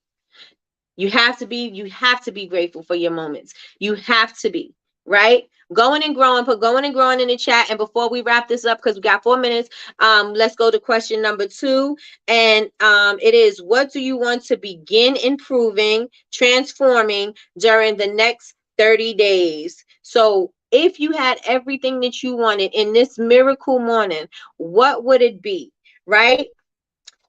You have to be grateful for your moments. You have to be, right? Going and growing, put going and growing in the chat. And before we wrap this up, because we got 4 minutes, let's go to question number 2. And it is, what do you want to begin improving, transforming during the next 30 days? So if you had everything that you wanted in this miracle morning, what would it be? Right?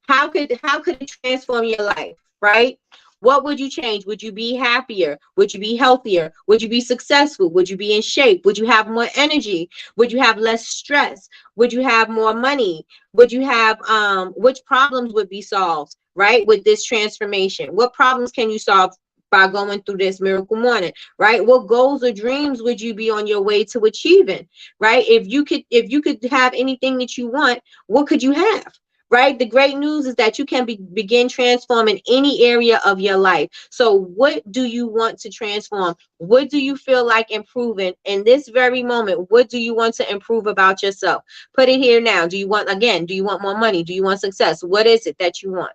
How could it transform your life, right? What would you change? Would you be happier? Would you be healthier? Would you be successful? Would you be in shape? Would you have more energy? Would you have less stress? Would you have more money? Would you have which problems would be solved, right? With this transformation? What problems can you solve by going through this miracle morning, right? What goals or dreams would you be on your way to achieving, right? If you could have anything that you want, what could you have? Right? The great news is that you can begin transforming any area of your life. So what do you want to transform? What do you feel like improving in this very moment? What do you want to improve about yourself? Put it here now. Do you want more money? Do you want success? What is it that you want?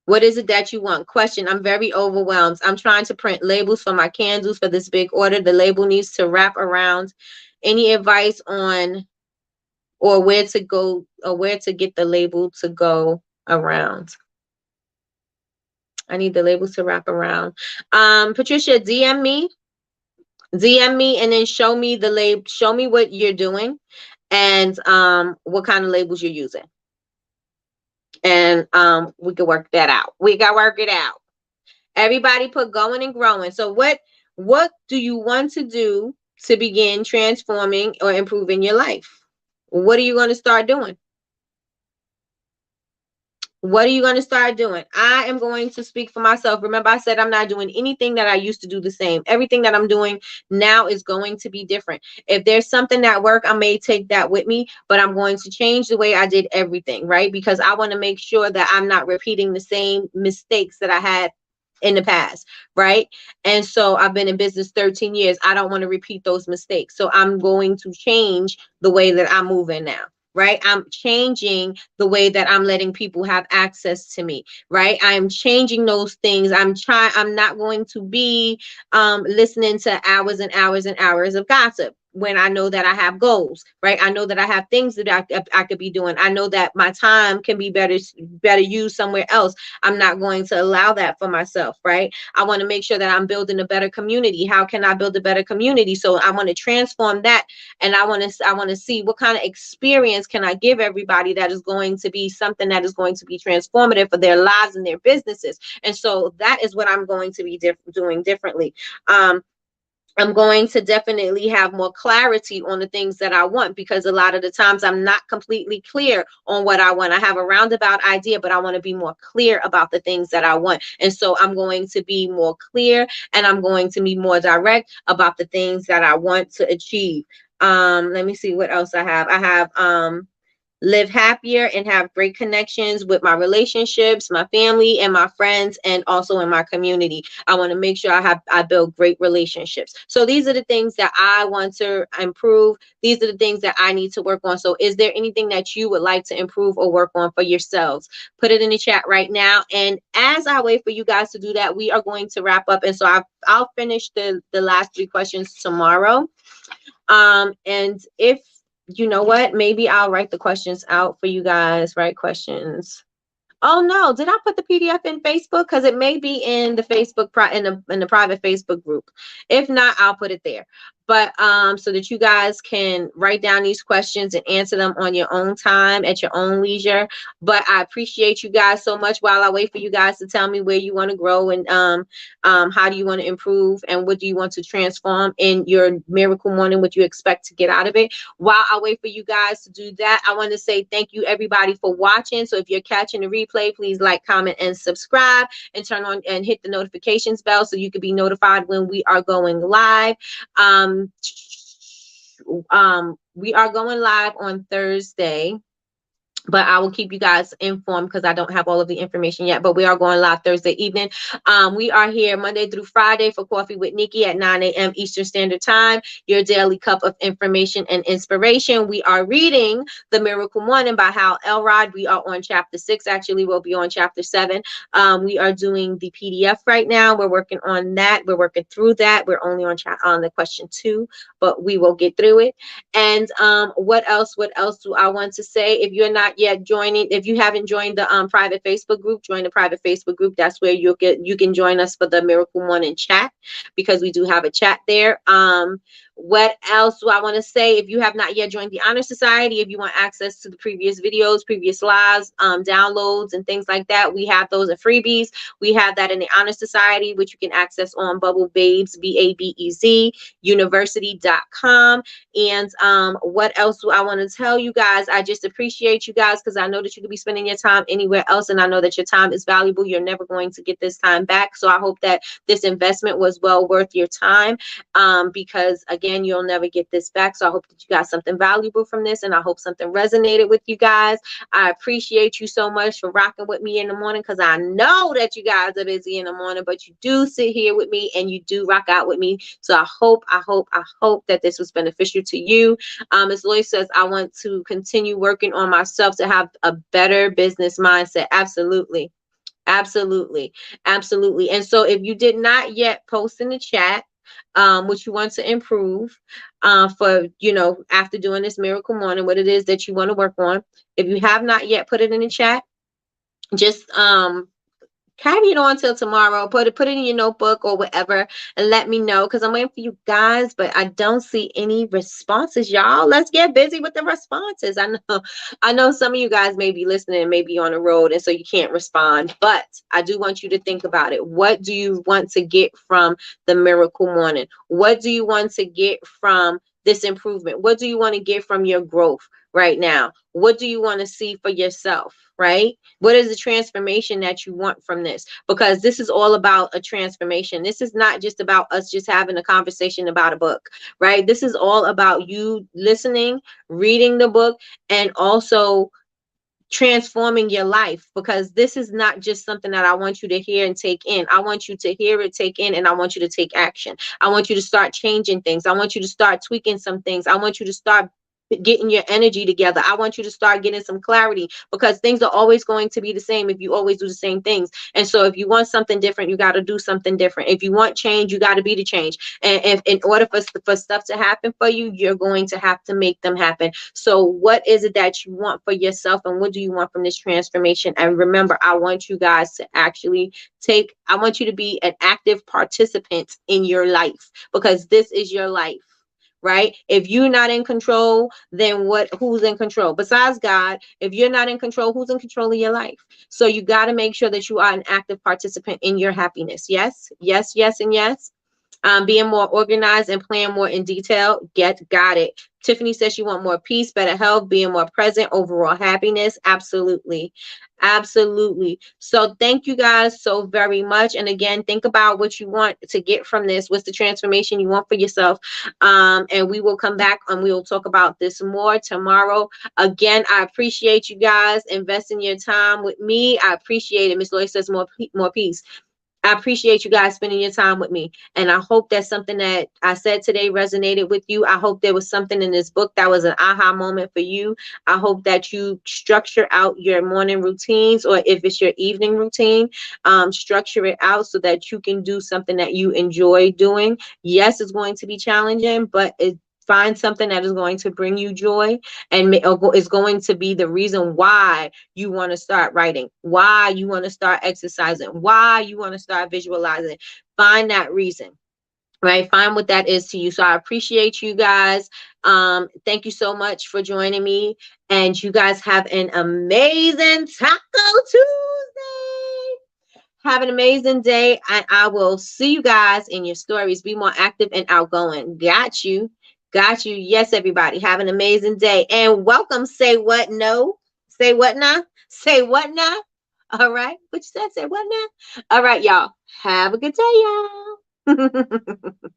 What is it that you want? Question, I'm very overwhelmed. I'm trying to print labels for my candles for this big order. The label needs to wrap around. Any advice on or where to go or where to get the label to go around? I need the labels to wrap around. Patricia, DM me and then show me the label, show me what you're doing and what kind of labels you're using. And we can work that out. We got to work it out. Everybody put going and growing. So what do you want to do to begin transforming or improving your life? What are you going to start doing? What are you going to start doing? I am going to speak for myself. Remember, I said I'm not doing anything that I used to do the same. Everything that I'm doing now is going to be different. If there's something that worked, I may take that with me, but I'm going to change the way I did everything, right? Because I want to make sure that I'm not repeating the same mistakes that I had in the past, right? And so I've been in business 13 years. I don't want to repeat those mistakes. So I'm going to change the way that I'm moving now. Right? I'm changing the way that I'm letting people have access to me, right? I'm changing those things. I'm not going to be listening to hours and hours and hours of gossip when I know that I have goals, right? I know that I have things that I could be doing. I know that my time can be better used somewhere else. I'm not going to allow that for myself, right? I want to make sure that I'm building a better community. How can I build a better community? So I want to transform that, and I want to see what kind of experience can I give everybody that is going to be something that is going to be transformative for their lives and their businesses. And so that is what I'm going to be doing differently. I'm going to definitely have more clarity on the things that I want, because a lot of the times I'm not completely clear on what I want. I have a roundabout idea, but I want to be more clear about the things that I want. And so I'm going to be more clear, and I'm going to be more direct about the things that I want to achieve. Let me see what else I have. I have live happier and have great connections with my relationships, my family, and my friends, and also in my community. I want to make sure I build great relationships. So these are the things that I want to improve. These are the things that I need to work on. So is there anything that you would like to improve or work on for yourselves? Put it in the chat right now. And as I wait for you guys to do that, we are going to wrap up. And so I'll finish the last 3 questions tomorrow. And if you know what, maybe I'll write the questions out for you guys. Write questions. Oh no, did I put the PDF in Facebook? Because it may be in the Facebook in the private Facebook group. If not, I'll put it there. But so that you guys can write down these questions and answer them on your own time at your own leisure. But I appreciate you guys so much. While I wait for you guys to tell me where you want to grow and how do you want to improve and what do you want to transform in your miracle morning, what you expect to get out of it. While I wait for you guys to do that, I want to say thank you everybody for watching. So if you're catching the replay, please like, comment, and subscribe, and turn on and hit the notifications bell so you can be notified when we are going live. We are going live on Thursday, but I will keep you guys informed because I don't have all of the information yet. But we are going live Thursday evening. We are here Monday through Friday for Coffee with Nikki at 9 a.m. Eastern Standard Time, your daily cup of information and inspiration. We are reading The Miracle Morning by Hal Elrod. We are on chapter 6. Actually, we'll be on chapter 7. We are doing the PDF right now. We're working on that. We're working through that. We're only on the question 2, but we will get through it. And what else do I want to say? If you're not yet joining, if you haven't joined the private Facebook group, join the private Facebook group. That's where you can join us for the Miracle Morning chat, because we do have a chat there. What else do I want to say? If you have not yet joined the Honor Society, if you want access to the previous videos, previous lives, downloads, and things like that, we have those as freebies. We have that in the Honor Society, which you can access on Bubble Babes, BABEZ, university.com. And what else do I want to tell you guys? I just appreciate you guys because I know that you could be spending your time anywhere else, and I know that your time is valuable. You're never going to get this time back. So I hope that this investment was well worth your time, because again, you'll never get this back. So I hope that you got something valuable from this, and I hope something resonated with you guys. I appreciate you so much for rocking with me in the morning, because I know that you guys are busy in the morning, but you do sit here with me and you do rock out with me. So I hope that this was beneficial to you. As Lois says, I want to continue working on myself to have a better business mindset. Absolutely. Absolutely. Absolutely. And so if you did not yet post in the chat what you want to improve for, after doing this Miracle Morning, what it is that you want to work on. If you have not yet put it in the chat, just carry it on till tomorrow. Put it in your notebook or whatever, and let me know, because I'm waiting for you guys, but I don't see any responses, y'all. Let's get busy with the responses. I know some of you guys may be listening, maybe on the road, and so you can't respond, but I do want you to think about it. What do you want to get from the Miracle Morning? What do you want to get from this improvement? What do you want to get from your growth right now? What do you want to see for yourself, right? What is the transformation that you want from this? Because this is all about a transformation. This is not just about us just having a conversation about a book, right? This is all about you listening, reading the book, and also transforming your life, because this is not just something that I want you to hear and take in. I want you to hear it, take in, and I want you to take action. I want you to start changing things. I want you to start tweaking some things. I want you to start getting your energy together. I want you to start getting some clarity, because things are always going to be the same if you always do the same things. And so if you want something different, you got to do something different. If you want change, you got to be the change. And if in order for stuff to happen for you, you're going to have to make them happen. So what is it that you want for yourself, and what do you want from this transformation? And remember, I want you guys to actually I want you to be an active participant in your life, because this is your life. Right? If you're not in control, then who's in control? Besides God, if you're not in control, who's in control of your life? So you got to make sure that you are an active participant in your happiness. Yes, yes, yes, and yes. Being more organized and plan more in detail. Got it. Tiffany says she want more peace, better health, being more present, overall happiness. Absolutely. Absolutely. So thank you guys so very much. And again, think about what you want to get from this. What's the transformation you want for yourself? And we will come back and we will talk about this more tomorrow. Again, I appreciate you guys investing your time with me. I appreciate it. Miss Lloyd says more peace. I appreciate you guys spending your time with me. And I hope that something that I said today resonated with you. I hope there was something in this book that was an aha moment for you. I hope that you structure out your morning routines, or if it's your evening routine, structure it out so that you can do something that you enjoy doing. Yes, it's going to be challenging, but find something that is going to bring you joy and is going to be the reason why you want to start writing, why you want to start exercising, why you want to start visualizing. Find that reason, right? Find what that is to you. So I appreciate you guys. Thank you so much for joining me. And you guys have an amazing Taco Tuesday. Have an amazing day. And I will see you guys in your stories. Be more active and outgoing. Got you. Got you. Yes, everybody. Have an amazing day. And welcome. Say what? No. Say what now? Say what now? All right. What you said? Say what now? All right, y'all. Have a good day, y'all.